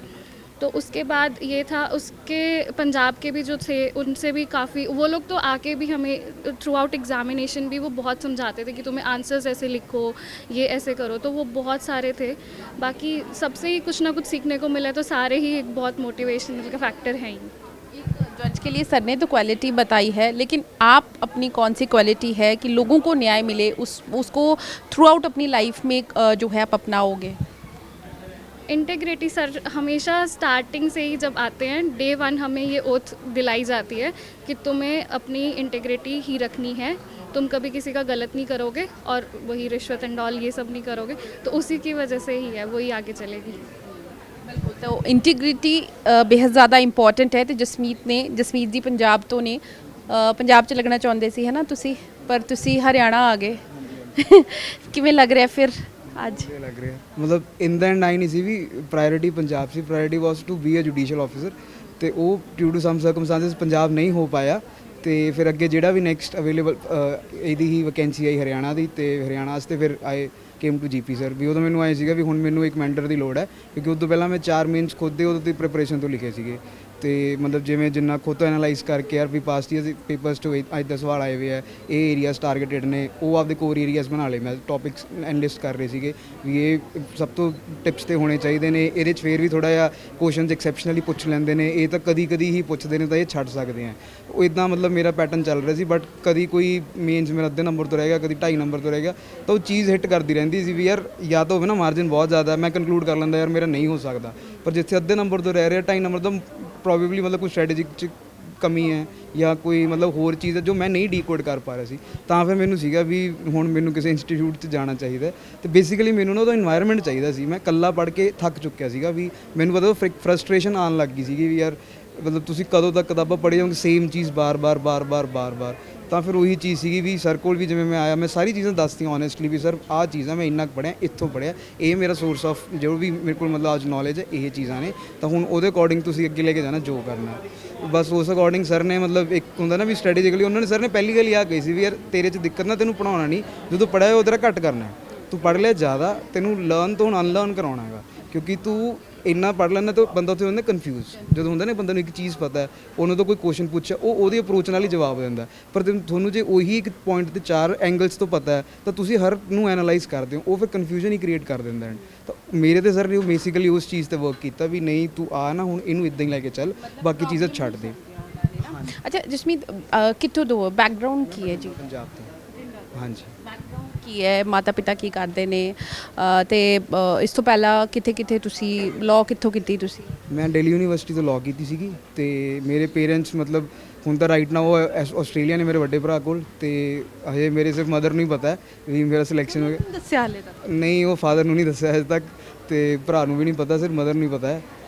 तो उसके बाद ये था, उसके पंजाब के भी जो थे उनसे भी काफ़ी, वो लोग तो आके भी हमें थ्रू आउट एग्जामिनेशन भी वो बहुत समझाते थे कि तुम्हें आंसर्स ऐसे लिखो, ये ऐसे करो, तो वो बहुत सारे थे। बाकी सबसे ही कुछ ना कुछ सीखने को मिला, तो सारे ही एक बहुत मोटिवेशनल का फैक्टर हैं ही। जज के लिए सर ने तो क्वालिटी बताई है, लेकिन आप अपनी कौन सी क्वालिटी है कि लोगों को न्याय मिले, उसको थ्रू आउट अपनी लाइफ में जो है आप अपनाओगे? इंटीग्रिटी सर हमेशा स्टार्टिंग से ही जब आते हैं, डे 1 हमें ये ओथ दिलाई जाती है कि तुम्हें अपनी इंटीग्रिटी ही रखनी है, तुम कभी किसी का गलत नहीं करोगे, और वही रिश्वत एंड ऑल ये सब नहीं करोगे। तो उसी की वजह से ही है, वही आगे चलेगी। ਬਿਲਕੁਲ, ਤਾਂ ਇੰਟੀਗ੍ਰਿਟੀ ਬੇहद ਜ਼ਿਆਦਾ ਇੰਪੋਰਟੈਂਟ ਹੈ। ਤੇ ਜਸਮੀਤ ਜੀ ਪੰਜਾਬ ਤੋਂ ਨੇ, ਪੰਜਾਬ 'ਚ ਲੱਗਣਾ ਚਾਹੁੰਦੇ ਸੀ, ਹੈ ਨਾ ਤੁਸੀਂ, ਪਰ ਤੁਸੀਂ ਹਰਿਆਣਾ ਆ ਗਏ। ਕਿਵੇਂ ਲੱਗ ਰਿਹਾ ਫਿਰ ਅੱਜ? ਵਧੀਆ ਲੱਗ ਰਿਹਾ, ਮਤਲਬ ਇਨ ਦਾ ਐਂਡ ਆਈ ਨਹੀਂ ਸੀ ਵੀ ਪ੍ਰਾਇੋਰਟੀ ਪੰਜਾਬ ਸੀ, priority was to be a judicial officer, ਤੇ ਉਹ due to some circumstances Punjab ਨਹੀਂ ਹੋ ਪਾਇਆ। ਤੇ ਫਿਰ ਅੱਗੇ ਜਿਹੜਾ ਵੀ ਨੈਕਸਟ ਅਵੇਲੇਬਲ ਇਹਦੀ ਹੀ ਵੈਕੈਂਸੀ ਆਈ ਹਰਿਆਣਾ ਦੀ, ਤੇ ਹਰਿਆਣਾ ਵਾਸਤੇ ਫਿਰ ਆਏ ਕੇਮ ਟੂ ਜੀਪੀ ਸਰ। ਵੀ ਉਦੋਂ ਮੈਨੂੰ ਆਏ ਸੀਗਾ ਵੀ ਹੁਣ ਮੈਨੂੰ ਇੱਕ ਮੈਂਟਰ ਦੀ ਲੋੜ ਹੈ, ਕਿਉਂਕਿ ਉਦੋਂ ਪਹਿਲਾਂ ਮੈਂ 4 ਮੇਨਸ ਖੁਦ ਦੇ ਉਦੋਂ ਦੀ ਪ੍ਰੈਪਰੇਸ਼ਨ ਤੋਂ ਲਿਖੇ ਸੀਗੇ। ਤੇ ਮਤਲਬ ਜਿਵੇਂ ਜਿੰਨਾ ਖੁਦ ਤੋਂ ਐਨਾਲਾਈਜ਼ ਕਰਕੇ ਯਾਰ ਵੀ ਪਾਸਟ ਈਅਰ ਪੇਪਰਸ ਤੋਂ ਅੱਜ ਦਾ ਸਵਾਲ ਆਏ ਹੋਏ ਆ, ਇਹ ਏਰੀਆਜ਼ ਟਾਰਗੇਟਡ ਨੇ, ਉਹ ਆਪਦੇ ਕੋਰ ਏਰੀਆਜ਼ ਬਣਾ ਲਏ। ਮੈਂ ਟੌਪਿਕਸ ਐਨਲਿਸਟ ਕਰ ਰਹੇ ਸੀਗੇ ਵੀ ਇਹ ਸਭ ਤੋਂ ਟਿਪਸ ਤੇ ਹੋਣੇ ਚਾਹੀਦੇ ਨੇ, ਇਹਦੇ 'ਚ ਫੇਰ ਵੀ ਥੋੜ੍ਹਾ ਜਿਹਾ ਕੁਐਸਚਨਸ ਐਕਸੈਪਸ਼ਨਲੀ ਪੁੱਛ ਲੈਂਦੇ ਨੇ, ਇਹ ਤਾਂ ਕਦੀ ਕਦੀ ਹੀ ਪੁੱਛਦੇ ਨੇ ਤਾਂ ਇਹ ਛੱਡ ਸਕਦੇ ਆ। ਉਹ ਇੱਦਾਂ ਮਤਲਬ ਮੇਰਾ ਪੈਟਰਨ ਚੱਲ ਰਿਹਾ ਸੀ, ਬਟ ਕਦੀ ਕੋਈ ਮੇਨਸ ਮੇਰਾ ਅੱਧੇ ਨੰਬਰ ਤੋਂ ਰਹਿ ਗਿਆ, ਕਦੀ 2.5 ਨੰਬਰ ਤੋਂ ਰਹਿ ਗਿਆ, ਤਾਂ ਉਹ ਚੀਜ਼ ਹਿੱਟ ਕਰਦੀ ਰਹਿੰਦੀ ਸੀ ਵੀ ਯਾਰ ਜਾਂ ਤਾਂ ਹੋਵੇ ਨਾ ਮਾਰਜਨ ਬਹੁਤ ਜ਼ਿਆਦਾ, ਮੈਂ ਕਨਕਲੂਡ ਕਰ ਲੈਂਦਾ ਯਾਰ ਮੇਰਾ ਨਹੀਂ ਹੋ ਸਕਦਾ, ਪਰ ਜਿੱਥੇ ਅੱਧੇ ਨੰਬਰ ਤੋਂ ਰਹਿ ਰਿਹਾ 2.5 ਨੰਬਰ ਤੋਂ ਪ੍ਰੋਬੇਬਲੀ ਮਤਲਬ ਕੋਈ ਸਟ੍ਰੈਟੇਜਿਕ 'ਚ ਕਮੀ ਹੈ ਜਾਂ ਕੋਈ ਮਤਲਬ ਹੋਰ ਚੀਜ਼ ਹੈ ਜੋ ਮੈਂ ਨਹੀਂ ਡੀਕੋਡ ਕਰ ਪਾ ਰਿਹਾ ਸੀ। ਤਾਂ ਫਿਰ ਮੈਨੂੰ ਸੀਗਾ ਵੀ ਹੁਣ ਮੈਨੂੰ ਕਿਸੇ ਇੰਸਟੀਚਿਊਟ 'ਚ ਜਾਣਾ ਚਾਹੀਦਾ, ਤੇ ਬੇਸਿਕਲੀ ਮੈਨੂੰ ਨਾ ਉਹਦਾ ਇਨਵਾਇਰਨਮੈਂਟ ਚਾਹੀਦਾ ਸੀ। ਮੈਂ ਇਕੱਲਾ ਪੜ੍ਹ ਕੇ ਥੱਕ ਚੁੱਕਿਆ ਸੀਗਾ, ਵੀ ਮੈਨੂੰ ਪਤਾ ਫਰਸਟ੍ਰੇਸ਼ਨ ਆਉਣ ਲੱਗ ਗਈ ਸੀਗੀ ਵੀ ਯਾਰ ਮਤਲਬ ਤੁਸੀਂ ਕਦੋਂ ਤੱਕ ਕਿਤਾਬਾਂ ਪੜ੍ਹੀ ਜਾਓਗੇ ਸੇਮ ਚੀਜ਼ ਬਾਰ-ਬਾਰ। ਤਾਂ ਫਿਰ ਉਹੀ ਚੀਜ਼ ਸੀਗੀ ਵੀ ਸਰ ਕੋਲ ਵੀ ਜਿਵੇਂ ਮੈਂ ਆਇਆ, ਮੈਂ ਸਾਰੀ ਚੀਜ਼ਾਂ ਦੱਸਤੀਆਂ ਓਨੈਸਟਲੀ ਵੀ ਸਰ ਆਹ ਚੀਜ਼ਾਂ ਮੈਂ ਇੰਨਾ ਪੜ੍ਹਿਆ, ਇੱਥੋਂ ਪੜ੍ਹਿਆ, ਇਹ ਮੇਰਾ ਸੋਰਸ ਆਫ ਜੋ ਵੀ ਮੇਰੇ ਕੋਲ ਮਤਲਬ ਅੱਜ ਨੌਲੇਜ ਹੈ, ਇਹ ਚੀਜ਼ਾਂ ਨੇ, ਤਾਂ ਹੁਣ ਉਹਦੇ ਅਕੋਰਡਿੰਗ ਤੁਸੀਂ ਅੱਗੇ ਲੈ ਕੇ ਜਾਣਾ ਜੋ ਕਰਨਾ। ਬਸ ਉਸ ਅਕੋਰਡਿੰਗ ਸਰ ਨੇ ਮਤਲਬ ਇੱਕ ਹੁੰਦਾ ਨਾ ਵੀ ਸਟ੍ਰੈਟੇਜਿਕਲੀ ਉਹਨਾਂ ਨੇ ਸਰ ਨੇ ਪਹਿਲੀ ਗੱਲ ਇਹ ਕਹੀ ਸੀ ਵੀ ਯਾਰ ਤੇਰੇ 'ਚ ਦਿੱਕਤ ਨਾ, ਤੈਨੂੰ ਪੜ੍ਹਾਉਣਾ ਨਹੀਂ, ਜਦੋਂ ਪੜ੍ਹਿਆ ਉਹ ਤੇਰਾ ਘੱਟ ਕਰਨਾ, ਤੂੰ ਪੜ੍ਹ ਲਿਆ ਜ਼ਿਆਦਾ, ਤੈਨੂੰ ਲਰਨ ਤੋਂ ਹੁਣ ਅਨਲਰਨ ਕਰਾਉਣਾ ਹੈਗਾ, ਕਿਉਂਕਿ ਤੂੰ ਇੰਨਾ ਪੜ੍ਹ ਲੈਂਦਾ ਤਾਂ ਬੰਦਾ ਉੱਥੇ ਹੁੰਦਾ ਕਨਫਿਊਜ਼। ਜਦੋਂ ਹੁੰਦਾ ਨਾ ਬੰਦੇ ਨੂੰ ਇੱਕ ਚੀਜ਼ ਪਤਾ ਹੈ, ਉਹਨੂੰ ਤੋਂ ਕੋਈ ਕੁਐਸਚਨ ਪੁੱਛਿਆ ਉਹ ਉਹਦੀ ਅਪਰੋਚ ਨਾਲ ਹੀ ਜਵਾਬ ਦਿੰਦਾ, ਪਰ ਤੁਹਾਨੂੰ ਜੇ ਉਹੀ ਇੱਕ ਪੁਆਇੰਟ ਤੇ 4 ਐਂਗਲਸ ਤੋਂ ਪਤਾ ਹੈ ਤਾਂ ਤੁਸੀਂ ਹਰ ਨੂੰ ਐਨਾਲਾਈਜ਼ ਕਰਦੇ ਹੋ, ਉਹ ਫਿਰ ਕਨਫਿਊਜ਼ਨ ਹੀ ਕ੍ਰੀਏਟ ਕਰ ਦਿੰਦਾ। ਤਾਂ ਮੇਰੇ ਤੇ ਸਰ ਨੇ ਬੇਸਿਕਲੀ ਉਸ ਚੀਜ਼ ਤੇ ਵਰਕ ਕੀਤਾ ਵੀ ਨਹੀਂ ਤੂੰ ਆ ਨਾ ਹੁਣ ਇਹਨੂੰ ਇਦਾਂ ਹੀ ਲੈ ਕੇ ਚੱਲ, ਬਾਕੀ ਚੀਜ਼ਾਂ ਛੱਡ ਦੇ। ਅੱਛਾ ਜਸਮੀਤ, ਕਿੱਥੋਂ ਦੋ ਬੈਕਗ੍ਰਾਉਂਡ ਕੀ ਹੈ ਜੀ? ਪੰਜਾਬ ਤੋਂ। ਹਾਂਜੀ। ਕੀ ਹੈ, ਮਾਤਾ ਪਿਤਾ ਕੀ ਕਰਦੇ ਨੇ, ਤੇ ਇਸ ਤੋਂ ਪਹਿਲਾਂ ਕਿੱਥੇ ਤੁਸੀਂ ਲਾਅ ਕਿੱਥੋਂ ਕੀਤੀ ਤੁਸੀਂ? ਮੈਂ ਦਿੱਲੀ ਯੂਨੀਵਰਸਿਟੀ ਤੋਂ ਲਾਅ ਕੀਤੀ ਸੀਗੀ, ਤੇ ਮੇਰੇ ਪੇਰੈਂਟਸ ਮਤਲਬ ਹੁਣ ਤਾਂ ਰਾਈਟ ਨਾਓ ਆਸਟ੍ਰੇਲੀਆ ਨੇ ਮੇਰੇ ਵੱਡੇ ਭਰਾ ਕੋਲ, ਤੇ ਹਜੇ ਮੇਰੇ ਸਿਰਫ ਮਦਰ ਨੂੰ ਹੀ ਪਤਾ ਹੈ ਵੀ ਮੇਰਾ ਸਿਲੈਕਸ਼ਨ ਹੋ ਗਿਆ। ਦੱਸਿਆ ਹਾਲੇ ਤੱਕ ਨਹੀਂ, ਉਹ ਫਾਦਰ ਨੂੰ ਨਹੀਂ ਦੱਸਿਆ ਹਜੇ ਤੱਕ, ਤੇ ਭਰਾ ਨੂੰ ਵੀ ਨਹੀਂ ਪਤਾ, ਸਿਰਫ ਮਦਰ ਨੂੰ ਹੀ ਪਤਾ ਹੈ,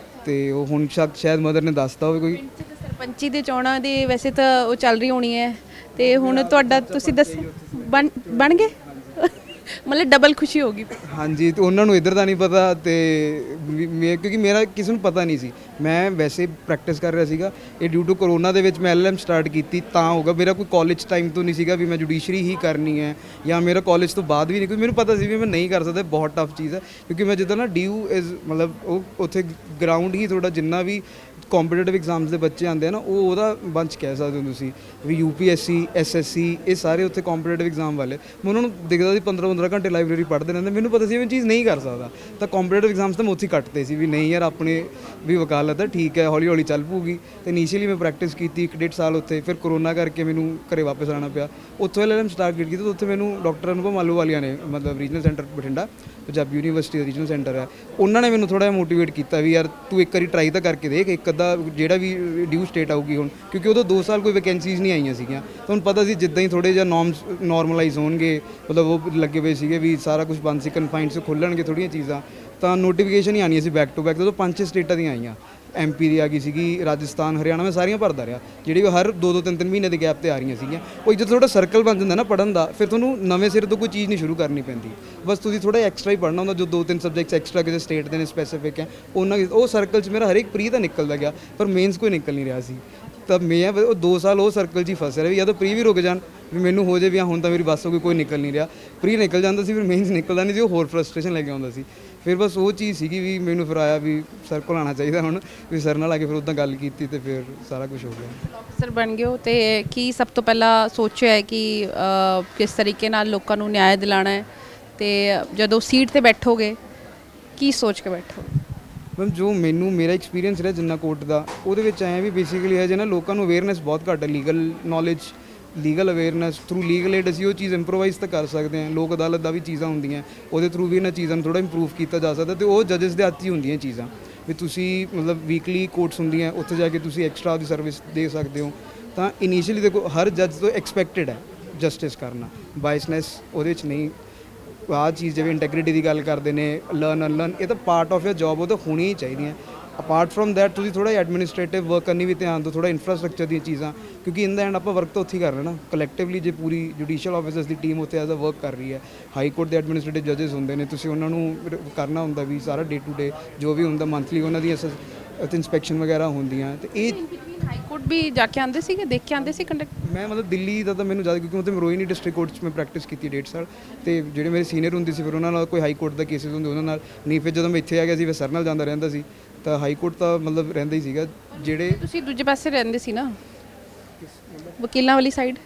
ਤੇ ਉਹ ਹੁਣ ਸ਼ਾਇਦ ਮਦਰ ਨੇ ਦੱਸਤਾ ਹੋਵੇ ਕੋਈ। ਸਰਪੰਚੀ ਦੇ ਚੋਣਾਂ ਦੇ ਵੈਸੇ ਤਾਂ ਉਹ ਚੱਲ ਰਹੀ ਹੋਣੀ ਹੈ, ਤੇ ਹੁਣ ਤੁਹਾਡਾ ਤੁਸੀਂ ਦੱਸ ਬਣ ਗਏ, ਮਤਲਬ ਡਬਲ ਖੁਸ਼ੀ ਹੋਗੀ। ਹਾਂਜੀ, ਤੇ ਉਹਨਾਂ ਨੂੰ ਇੱਧਰ ਦਾ ਨਹੀਂ ਪਤਾ, ਤੇ ਕਿਉਂਕਿ ਮੇਰਾ ਕਿਸੇ ਨੂੰ ਪਤਾ ਨਹੀਂ ਸੀ, ਮੈਂ ਵੈਸੇ ਪ੍ਰੈਕਟਿਸ ਕਰ ਰਿਹਾ ਸੀਗਾ। ਇਹ ਡਿਊ ਟੂ ਕਰੋਨਾ ਦੇ ਵਿੱਚ ਮੈਂ LLM ਸਟਾਰਟ ਕੀਤੀ ਤਾਂ ਹੋਗਾ, ਮੇਰਾ ਕੋਈ ਕਾਲਜ ਟਾਈਮ ਤੋਂ ਨਹੀਂ ਸੀਗਾ ਵੀ ਮੈਂ ਜੁਡੀਸ਼ਰੀ ਹੀ ਕਰਨੀ ਹੈ, ਜਾਂ ਮੇਰਾ ਕਾਲਜ ਤੋਂ ਬਾਅਦ ਵੀ ਨਹੀਂ, ਕਿਉਂਕਿ ਮੈਨੂੰ ਪਤਾ ਸੀ ਵੀ ਮੈਂ ਨਹੀਂ ਕਰ ਸਕਦਾ, ਬਹੁਤ ਟਫ ਚੀਜ਼ ਹੈ। ਕਿਉਂਕਿ ਮੈਂ ਜਿੱਦਾਂ ਨਾ ਡਿਊ ਇਜ਼ ਮਤਲਬ ਉਹ ਉੱਥੇ ਗਰਾਊਂਡ ਹੀ ਥੋੜ੍ਹਾ ਜਿੰਨਾ ਵੀ ਕੰਪੀਟੀਟਿਵ ਐਗਜ਼ਾਮਸ ਦੇ ਬੱਚੇ ਆਉਂਦੇ ਆ ਨਾ, ਉਹ ਉਹਦਾ ਬੰਚ ਕਹਿ ਸਕਦੇ ਹੋ ਤੁਸੀਂ ਵੀ UPSC SSC ਇਹ ਸਾਰੇ ਉੱਥੇ ਕੰਪੀਟੀਟਿਵ ਐਗਜ਼ਾਮ ਵਾਲੇ। ਮੈਂ ਉਹਨਾਂ ਨੂੰ ਦਿਖਦਾ ਸੀ 15 ਘੰਟੇ ਲਾਇਬ੍ਰੇਰੀ ਪੜ੍ਹਦੇ ਰਹਿੰਦੇ, ਮੈਨੂੰ ਪਤਾ ਸੀ ਮੈਂ ਚੀਜ਼ ਨਹੀਂ ਕਰ ਸਕਦਾ, ਤਾਂ ਕੰਪੀਟੀਟਿਵ ਐਗਜ਼ਾਮਸ ਤਾਂ ਮੈਂ ਉੱਥੇ ਕੱਟਦੇ ਸੀ ਵੀ ਨਹੀਂ ਯਾਰ ਆਪਣੇ ਵੀ ਵਕਾਲਤ ਹੈ, ਠੀਕ ਹੈ ਹੌਲੀ ਹੌਲੀ ਚੱਲ ਪਊਗੀ। ਤੇ ਇਨੀਸ਼ੀਅਲੀ ਮੈਂ ਪ੍ਰੈਕਟਿਸ ਕੀਤੀ 1.5 ਸਾਲ ਉੱਥੇ, ਫਿਰ ਕਰੋਨਾ ਕਰਕੇ ਮੈਨੂੰ ਘਰੇ ਵਾਪਸ ਆਉਣਾ ਪਿਆ। ਉੱਥੋਂ LLM ਸਟਾਰਟ ਕੀਤੀ, ਤਾਂ ਉੱਥੇ ਮੈਨੂੰ ਡਾਕਟਰ ਅਨੁਪਮ ਆਲੂਵਾਲੀਆ ਨੇ, ਮਤਲਬ regional centre Bathinda Punjabi university ਦਾ ਰੀਜਨਲ ਸੈਂਟਰ ਹੈ, ਉਹਨਾਂ ਨੇ ਮੈਨੂੰ ਥੋੜ੍ਹਾ ਜਿਹਾ ਮੋਟੀਵੇਟ ਕੀਤਾ ਵੀ ਯਾਰ ਤੂੰ ਇੱਕ ਵਾਰੀ ਟਰਾਈ ਤਾਂ ਕਰਕੇ ਦੇਖ, ਇੱਕ ਅੱਧਾ ਜਿਹੜਾ ਵੀ ਡਿਊ ਸਟੇਟ ਆਊਗੀ ਹੁਣ, ਕਿਉਂਕਿ ਉਦੋਂ 2 ਸਾਲ ਕੋਈ ਵੈਕੈਂਸੀਜ਼ ਨਹੀਂ ਆਈਆਂ ਸੀਗੀਆਂ। ਤੁਹਾਨੂੰ ਪਤਾ ਸੀ ਜਿੱਦਾਂ ਹੀ ਥੋੜ੍ਹੇ ਜਿਹਾ ਨੋਰਮਲਾਈਜ਼ ਹੋਣਗੇ, ਮਤਲਬ ਉਹ ਲੱਗੇ ਹੋਏ ਸੀਗੇ ਵੀ ਸਾਰਾ ਕੁਝ ਬੰਦ ਸੀ, ਕਨਫਾਈਨਡ 'ਚ ਖੁੱਲ੍ਹਣਗੇ ਥੋੜ੍ਹੀਆਂ ਚੀਜ਼ਾਂ, ਤਾਂ ਨੋਟੀਫਿਕੇਸ਼ਨ ਹੀ ਆਉਣੀਆਂ ਸੀ ਬੈਕ ਟੂ ਬੈਕ, ਜਦੋਂ 5-6 ਸਟੇਟਾਂ ਦੀਆਂ ਆਈਆਂ। MP ਦੀ ਆ ਗਈ ਸੀਗੀ, ਰਾਜਸਥਾਨ, ਹਰਿਆਣਾ, ਮੈਂ ਸਾਰੀਆਂ ਭਰਦਾ ਰਿਹਾ, ਜਿਹੜੀ ਵੀ ਹਰ 2-2 3-3 ਮਹੀਨੇ ਦੇ ਗੈਪ ਤੇ ਆ ਰਹੀਆਂ ਸੀਗੀਆਂ। ਉਹ ਜਦੋਂ ਤੁਹਾਡਾ ਸਰਕਲ ਬਣ ਜਾਂਦਾ ਨਾ ਪੜ੍ਹਨ ਦਾ, ਫਿਰ ਤੁਹਾਨੂੰ ਨਵੇਂ ਸਿਰ ਤੋਂ ਕੋਈ ਚੀਜ਼ ਨਹੀਂ ਸ਼ੁਰੂ ਕਰਨੀ ਪੈਂਦੀ, ਬਸ ਤੁਸੀਂ ਥੋੜਾ ਐਕਸਟਰਾ ਹੀ ਪੜ੍ਹਨਾ ਹੁੰਦਾ। ਜੋ 2-3 ਸਬਜੈਕਟਸ ਐਕਸਟਰਾ ਕਿਸੇ ਸਟੇਟ ਦੇ ਨੇ ਸਪੈਸੀਫਿਕ ਹੈ, ਉਹਨਾਂ ਉਹ ਸਰਕਲ 'ਚ ਮੇਰਾ ਹਰੇਕ ਪ੍ਰੀ ਤਾਂ ਨਿਕਲਦਾ ਗਿਆ, ਪਰ ਮੇਨਸ ਕੋਈ ਨਿਕਲ ਨਹੀਂ ਰਿਹਾ ਸੀ। ਤਾਂ ਮੈਂ ਉਹ 2 ਸਾਲ ਉਹ ਸਰਕਲ 'ਚ ਹੀ ਫਸ ਰਿਹਾ ਵੀ ਜਾਂ ਤਾਂ ਪ੍ਰੀ ਵੀ ਰੁਕ ਜਾਣ ਵੀ ਮੈਨੂੰ ਹੋ ਜੇ ਵੀ ਹੁਣ ਤਾਂ ਮੇਰੀ ਬੱਸ ਹੋ ਗਈ, ਕੋਈ ਨਿਕਲ ਨਹੀਂ ਰਿਹਾ। ਪ੍ਰੀ ਨਿਕਲ ਜਾਂਦਾ ਸੀ, ਫਿਰ ਮੇਨਸ ਨਿਕਲਦਾ ਨਹੀਂ ਸੀ, ਉਹ ਹੋਰ ਫਰਸਟ੍ਰੇਸ਼ਨ ਲੈ ਕੇ ਆਉਂਦਾ ਸੀ। ਫਿਰ ਬਸ ਉਹ ਚੀਜ਼ ਸੀਗੀ ਵੀ ਮੈਨੂੰ ਫਿਰ ਆਇਆ ਵੀ ਸਰ ਕੋਲ ਆਉਣਾ ਚਾਹੀਦਾ ਹੁਣ, ਵੀ ਸਰ ਨਾਲ ਆ ਕੇ ਫਿਰ ਉੱਦਾਂ ਗੱਲ ਕੀਤੀ ਤੇ ਫਿਰ ਸਾਰਾ ਕੁਝ ਹੋ ਗਿਆ। ਅਫਸਰ ਬਣ ਗਏ ਹੋ ਤੇ ਕੀ ਸਭ ਤੋਂ ਪਹਿਲਾਂ ਸੋਚਿਆ ਹੈ ਕਿ ਕਿਸ ਤਰੀਕੇ ਨਾਲ ਲੋਕਾਂ ਨੂੰ ਨਿਆਂ ਦਿਲਾਣਾ ਹੈ, ਤੇ ਜਦੋਂ ਸੀਟ ਤੇ ਬੈਠੋਗੇ ਕੀ ਸੋਚ ਕੇ ਬੈਠੋਗੇ? ਮੈਮ ਜੋ ਮੈਨੂੰ ਮੇਰਾ ਐਕਸਪੀਰੀਅੰਸ ਰਿਹਾ ਜਿੰਨਾ ਕੋਰਟ ਦਾ, ਉਹਦੇ ਵਿੱਚ ਆਇਆ ਵੀ ਬੇਸਿਕਲੀ ਹੈ ਜਿਹਨਾਂ ਲੋਕਾਂ ਨੂੰ ਅਵੇਅਰਨੈਸ ਬਹੁਤ ਘੱਟ ਹੈ, legal knowledge, legal awareness through legal aid ਅਸੀਂ ਉਹ ਚੀਜ਼ ਇੰਪਰੋਵਾਈਜ਼ ਤਾਂ ਕਰ ਸਕਦੇ ਹਾਂ। ਲੋਕ ਅਦਾਲਤ ਦਾ ਵੀ ਚੀਜ਼ਾਂ ਹੁੰਦੀਆਂ, ਉਹਦੇ ਥਰੂ ਵੀ ਇਹਨਾਂ ਚੀਜ਼ਾਂ ਨੂੰ ਥੋੜ੍ਹਾ ਇੰਪਰੂਵ ਕੀਤਾ ਜਾ ਸਕਦਾ, ਤੇ ਉਹ ਜੱਜਸ ਦੇ ਹੱਥ ਹੀ ਹੁੰਦੀਆਂ ਚੀਜ਼ਾਂ ਵੀ ਤੁਸੀਂ ਮਤਲਬ ਵੀਕਲੀ ਕੋਰਟਸ ਹੁੰਦੀਆਂ, ਉੱਥੇ ਜਾ ਕੇ ਤੁਸੀਂ ਐਕਸਟਰਾ ਦੀ ਸਰਵਿਸ ਦੇ ਸਕਦੇ ਹੋ। ਤਾਂ ਇਨੀਸ਼ੀਅਲੀ ਦੇਖੋ ਹਰ ਜੱਜ ਤੋਂ ਐਕਸਪੈਕਟਡ ਹੈ ਜਸਟਿਸ ਕਰਨਾ, ਬਾਇਸਨੈਸ ਉਹਦੇ ਵਿੱਚ ਨਹੀਂ। ਆਹ ਚੀਜ਼ ਜਿਵੇਂ ਇੰਟੈਗ੍ਰਿਟੀ ਦੀ ਗੱਲ ਕਰਦੇ ਨੇ, ਲਰਨ ਅਨਲਰਨ, ਇਹ ਤਾਂ ਪਾਰਟ ਆਫ ਯਰ ਜੌਬ, ਉਹ ਤਾਂ ਹੋਣੀ ਹੀ ਚਾਹੀਦੀਆਂ। ਅਪਾਰਟ ਫਰੋਮ ਦੈਟ ਤੁਸੀਂ ਥੋੜਾ ਐਡਮਿਨਿਸਟ੍ਰੇਟਿਵ ਵਰਕ ਕਰਨੀ ਵੀ ਧਿਆਨ ਦਿਓ, ਥੋੜਾ ਇਨਫਰਾਸਟ੍ਰਕਚਰ ਦੀਆਂ ਚੀਜ਼ਾਂ, ਕਿਉਂਕਿ ਇਨ ਦਾ ਐਂਡ ਆਪਾਂ ਵਰਕ ਤਾਂ ਉੱਥੇ ਹੀ ਕਰ ਰਹੇ ਨਾ ਕਲੈਕਟਿਵਲੀ। ਜੇ ਪੂਰੀ ਜੁਡੀਸ਼ੀਅਲ ਆਫਿਸਰਸ ਦੀ ਟੀਮ ਉੱਥੇ ਐਜ਼ ਅ ਵਰਕ ਕਰ ਰਹੀ ਹੈ, ਹਾਈ ਕੋਰਟ ਦੇ ਐਡਮਿਨਿਸਟ੍ਰੇਟਿਵ ਜੱਜਸ ਹੁੰਦੇ ਨੇ, ਤੁਸੀਂ ਉਹਨਾਂ ਨੂੰ ਕਰਨਾ ਹੁੰਦਾ ਵੀ ਸਾਰਾ ਡੇ ਟੂ ਡੇ ਜੋ ਵੀ ਹੁੰਦਾ, ਮੰਥਲੀ ਉਹਨਾਂ ਦੀ ਇੰਸਪੈਕਸ਼ਨ ਵਗੈਰਾ ਹੁੰਦੀਆਂ। ਤੇ ਇਹ ਹਾਈ ਕੋਰਟ ਵੀ ਜਾ ਕੇ ਆਉਂਦੇ ਸੀਗੇ, ਦੇਖ ਕੇ ਆਉਂਦੇ ਸੀ ਕੰਡਕਟ? ਮੈਂ ਮਤਲਬ ਦਿੱਲੀ ਦਾ ਤਾਂ ਮੈਨੂੰ ਜ਼ਿਆਦਾ, ਕਿਉਂਕਿ ਉੱਥੇ ਮਰੋਇਨੀ ਡਿਸਟ੍ਰਿਕਟ ਕੋਰਟ 'ਚ ਮੈਂ ਪ੍ਰੈਕਟਿਸ ਕੀਤੀ 1.5 ਸਾਲ, ਤੇ ਜਿਹੜੇ ਮੇਰੇ ਸੀਨੀਅਰ ਹੁੰਦੇ ਸੀ ਫਿਰ ਉਹਨਾਂ ਨਾਲ ਕੋਈ ਹਾਈ ਕੋਰਟ ਦਾ ਕੇਸਿਸ ਹੁੰਦੇ ਉਹਨਾਂ ਨਾਲ ਨਹੀਂ। ਫਿਰ ਜਦੋਂ ਮੈਂ ਇੱਥੇ ਆ ਗਿਆ ਸੀ ਫਿਰ ਸਰ ਨਾਲ ਜਾਂਦਾ ਰਹਿੰਦਾ ਸੀ, ਤਾਂ ਹਾਈ ਕੋਰਟ ਤਾਂ ਮਤਲਬ ਰਹਿੰਦਾ ਹੀ ਸੀਗਾ। ਜਿਹੜੇ ਤੁਸੀਂ ਦੂਜੇ ਪਾਸੇ ਰਹਿੰਦੇ ਸੀ ਨਾ, ਵਕੀਲਾਂ ਵਾਲੀ ਸਾਈਡ?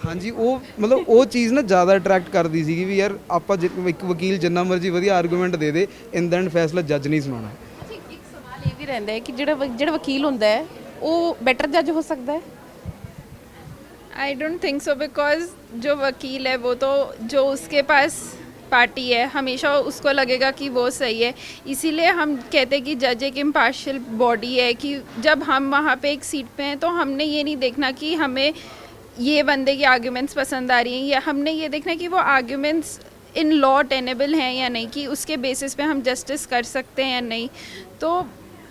ਹਾਂਜੀ, ਉਹ ਮਤਲਬ ਉਹ ਚੀਜ਼ ਨਾ ਜ਼ਿਆਦਾ ਅਟਰੈਕਟ ਕਰਦੀ ਸੀਗੀ ਵੀ ਯਾਰ ਆਪਾਂ ਇੱਕ ਵਕੀਲ ਜਿੰਨਾ ਮਰਜ਼ੀ ਵਧੀਆ ਆਰਗੂਮੈਂਟ ਦੇ ਦੇ, ਇਨ ਦਾ ਐਂਡ ਫੈਸਲਾ ਜੱਜ ਨਹੀਂ ਸੁਣਾਉਣਾ। ਇੱਕ ਸਵਾਲ ਇਹ ਵੀ ਰਹਿੰਦਾ ਹੈ ਕਿ ਜਿਹੜਾ ਵਕੀਲ ਹੁੰਦਾ ਹੈ ਉਹ ਬੈਟਰ ਜੱਜ ਹੋ ਸਕਦਾ ਹੈ? I don't think so, because जो वकील है वो तो जो उसके पास पार्टी है हमेशा उसको लगेगा कि वो सही है। इसीलिए हम कहते हैं कि जज एक इम्पार्शियल बॉडी है, कि जब हम वहाँ पे एक सीट पे हैं तो हमने ये नहीं देखना कि हमें ये बंदे की आर्ग्यूमेंट्स पसंद आ रही हैं, या हमने ये देखना कि वो आर्ग्यूमेंट्स इन लॉ टेनेबल हैं या नहीं, कि उसके बेसिस पे हम जस्टिस कर सकते हैं या नहीं। तो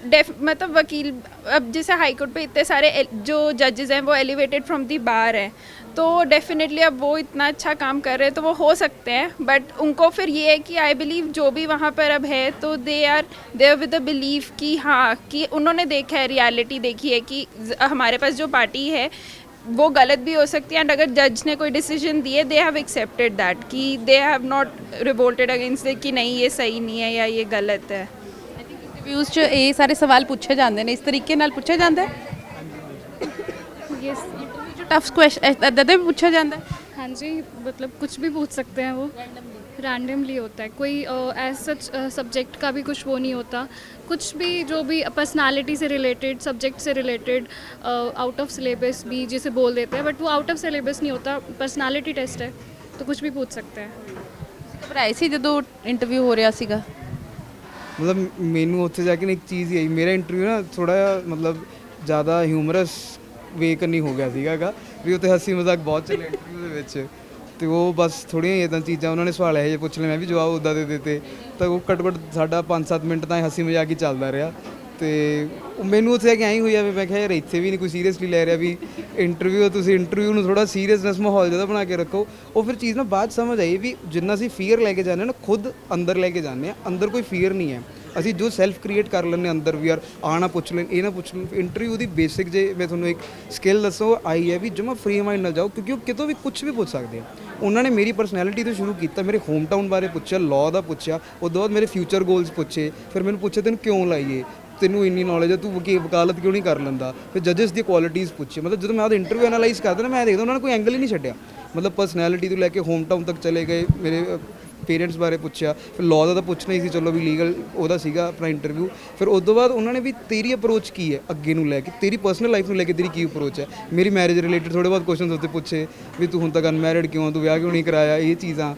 मतलब वकील, अब जैसे हाई कोर्ट पे इतने सारे जो जजेस हैं वो एलिवेटेड फ्रॉम दी बार हैं, तो डेफिनेटली अब वो इतना अच्छा काम कर रहे हैं तो वो हो सकते हैं। बट उनको फिर ये है कि आई बिलीव जो भी वहाँ पर अब है तो they are there with the believe कि हाँ, कि उन्होंने देखा है, रियलिटी देखी है कि हमारे पास जो पार्टी है वो गलत भी हो सकती है, एंड अगर जज ने कोई डिसीजन दिए दे हैव एक्सेप्टेड दैट, कि they have not revolted against कि नहीं ये सही नहीं है या ये गलत है। ਇੰਟਰਵਿਊਜ਼ 'ਚ ਇਹ ਸਾਰੇ ਸਵਾਲ ਪੁੱਛੇ ਜਾਂਦੇ ਨੇ, ਇਸ ਤਰੀਕੇ ਨਾਲ ਪੁੱਛਿਆ ਜਾਂਦਾ ਹੈ? यस। ਇੰਟਰਵਿਊ 'ਚ ਟਫ ਕੁਐਸਚਨ ਇੱਦਾਂ ਦਾ ਵੀ ਪੁੱਛਿਆ ਜਾਂਦਾ ਹੈ? हाँ जी, मतलब कुछ भी पूछ सकते हैं, वो रैंडमली होता है, कोई एज सच सब्जेक्ट का भी कुछ वो नहीं होता, कुछ भी जो भी पर्सनालिटी से रिलेटेड, सब्जेक्ट से रिलेटेड, आउट ऑफ सिलेबस भी जिसे बोल देते हैं, बट वो आउट ऑफ सिलेबस नहीं होता, पर्सनालिटी टेस्ट है, तो कुछ भी पूछ सकते हैं। ਘਬਰਾਏ ਸੀ ਜਦੋਂ ਇੰਟਰਵਿਊ ਹੋ ਰਿਹਾ ਸੀਗਾ? ਮਤਲਬ ਮੈਨੂੰ ਉੱਥੇ ਜਾ ਕੇ ਨਾ ਇੱਕ ਚੀਜ਼ ਹੀ ਆਈ, ਮੇਰਾ ਇੰਟਰਵਿਊ ਨਾ ਥੋੜਾ ਜਿਹਾ ਮਤਲਬ ਜ਼ਿਆਦਾ ਹਿਊਮਰਸ ਵੇ ਕਰਨੀ ਹੋ ਗਿਆ ਸੀਗਾ ਵੀ ਉੱਥੇ ਹੱਸੀ ਮਜ਼ਾਕ ਬਹੁਤ ਚੱਲਿਆ ਇੰਟਰਵਿਊ ਦੇ ਵਿੱਚ, ਤੇ ਉਹ ਬਸ ਥੋੜ੍ਹੀਆਂ ਇੱਦਾਂ ਚੀਜ਼ਾਂ ਉਹਨਾਂ ਨੇ ਸਵਾਲ ਇਹੋ ਜਿਹੇ ਪੁੱਛ ਲਏ, ਮੈਂ ਵੀ ਜਵਾਬ ਉੱਦਾਂ ਦੇ ਦਿੱਤੇ, ਤਾਂ ਉਹ ਘੱਟੋ ਘੱਟ ਸਾਡਾ 5-7 ਮਿੰਟ ਤਾਂ ਹੱਸੀ ਮਜ਼ਾਕ ਹੀ ਚੱਲਦਾ ਰਿਹਾ। ਤੇ ਮੈਨੂੰ ਉੱਥੇ ਆ ਕੇ ਐਂ ਹੋਈ ਆ ਵੀ ਮੈਂ ਕਿਹਾ ਯਾਰ ਇੱਥੇ ਵੀ ਨਹੀਂ ਕੋਈ ਸੀਰੀਅਸਲੀ ਲੈ ਰਿਹਾ ਵੀ ਇੰਟਰਵਿਊ, ਤੁਸੀਂ ਇੰਟਰਵਿਊ ਨੂੰ ਥੋੜਾ ਸੀਰੀਅਸਨੈਸ ਮਾਹੌਲ ਜਿਹਾ ਬਣਾ ਕੇ ਰੱਖੋ। ਉਹ ਫਿਰ ਚੀਜ਼ ਨਾ ਬਾਅਦ ਸਮਝ ਆਈ ਵੀ ਜਿੰਨਾ ਅਸੀਂ ਫੀਅਰ ਲੈ ਕੇ ਜਾਂਦੇ ਨਾ ਖੁਦ ਅੰਦਰ ਲੈ ਕੇ ਜਾਂਦੇ ਆ, ਅੰਦਰ ਕੋਈ ਫੀਅਰ ਨਹੀਂ ਹੈ, ਅਸੀਂ ਜੋ ਸੈਲਫ ਕ੍ਰੀਏਟ ਕਰ ਲੈਂਦੇ ਅੰਦਰ ਵੀ ਯਾਰ ਆਹ ਨਾ ਪੁੱਛ ਲੈਣ, ਇਹ ਨਾ ਪੁੱਛ ਲੈਣ। ਇੰਟਰਵਿਊ ਦੀ ਬੇਸਿਕ ਜੇ ਮੈਂ ਤੁਹਾਨੂੰ ਇੱਕ ਸਕਿੱਲ ਦੱਸੋ ਆਈ ਹੈ ਵੀ ਜਮਾ ਫਰੀ ਮਾਈਂਡ ਨਾਲ ਜਾਓ, ਕਿਉਂਕਿ ਉਹ ਕਿਤੋਂ ਵੀ ਕੁਝ ਵੀ ਪੁੱਛ ਸਕਦੇ ਆ। ਉਹਨਾਂ ਨੇ ਮੇਰੀ ਪਰਸਨੈਲਿਟੀ ਤੋਂ ਸ਼ੁਰੂ ਕੀਤਾ, ਮੇਰੇ ਹੋਮ ਟਾਊਨ ਬਾਰੇ ਪੁੱਛਿਆ, ਲਾਅ ਦਾ ਪੁੱਛਿਆ, ਉਸ ਤੋਂ ਬਾਅਦ ਮੇਰੇ ਫਿਊਚਰ ਗੋਲਸ ਪੁੱਛੇ, ਫਿਰ ਮੈਨੂੰ ਪੁੱਛਿਆ ਤੈਨੂੰ ਕਿਉਂ ਲਾਈਏ, ਤੈਨੂੰ ਇੰਨੀ ਨੌਲੇਜ ਹੈ, ਤੂੰ ਵਕਾਲਤ ਕਿਉਂ ਨਹੀਂ ਕਰ ਲੈਂਦਾ, ਫਿਰ ਜੱਜਸ ਦੀ ਕੁਆਲਿਟੀਜ਼ ਪੁੱਛੇ। ਮਤਲਬ ਜਦੋਂ ਮੈਂ ਉਹਦਾ ਇੰਟਰਵਿਊ ਐਨਾਲਾਈਜ਼ ਕਰਦਾ ਨਾ, ਮੈਂ ਦੇਖਦਾ ਉਹਨਾਂ ਨੇ ਕੋਈ ਐਂਗਲ ਹੀ ਨਹੀਂ ਛੱਡਿਆ, ਮਤਲਬ ਪਰਸਨੈਲਿਟੀ ਤੋਂ ਲੈ ਕੇ ਹੋਮ ਟਾਊਨ ਤੱਕ ਚਲੇ ਗਏ, ਮੇਰੇ ਪੇਰੈਂਟਸ ਬਾਰੇ ਪੁੱਛਿਆ, ਫਿਰ ਲਾਅ ਦਾ ਤਾਂ ਪੁੱਛਣਾ ਹੀ ਸੀ, ਚਲੋ ਵੀ ਲੀਗਲ ਉਹਦਾ ਸੀਗਾ ਆਪਣਾ ਇੰਟਰਵਿਊ। ਫਿਰ ਉਸ ਤੋਂ ਬਾਅਦ ਉਹਨਾਂ ਨੇ ਵੀ ਤੇਰੀ ਅਪਰੋਚ ਕੀ ਹੈ ਅੱਗੇ ਨੂੰ ਲੈ ਕੇ, ਤੇਰੀ ਪਰਸਨਲ ਲਾਈਫ ਨੂੰ ਲੈ ਕੇ ਤੇਰੀ ਕੀ ਅਪਰੋਚ ਹੈ, ਮੇਰੀ ਮੈਰਿਜ ਰਿਲੇਟਡ ਥੋੜ੍ਹੇ ਬਹੁਤ ਕੁਐਸਚਨਸ ਉੱਤੇ ਪੁੱਛੇ ਵੀ ਤੂੰ ਹੁਣ ਤੱਕ ਅਨਮੈਰਿਡ ਕਿਉਂ, ਤੂੰ ਵਿਆਹ ਕਿਉਂ ਨਹੀਂ ਕਰਾਇਆ, ਇਹ ਚੀਜ਼ਾਂ।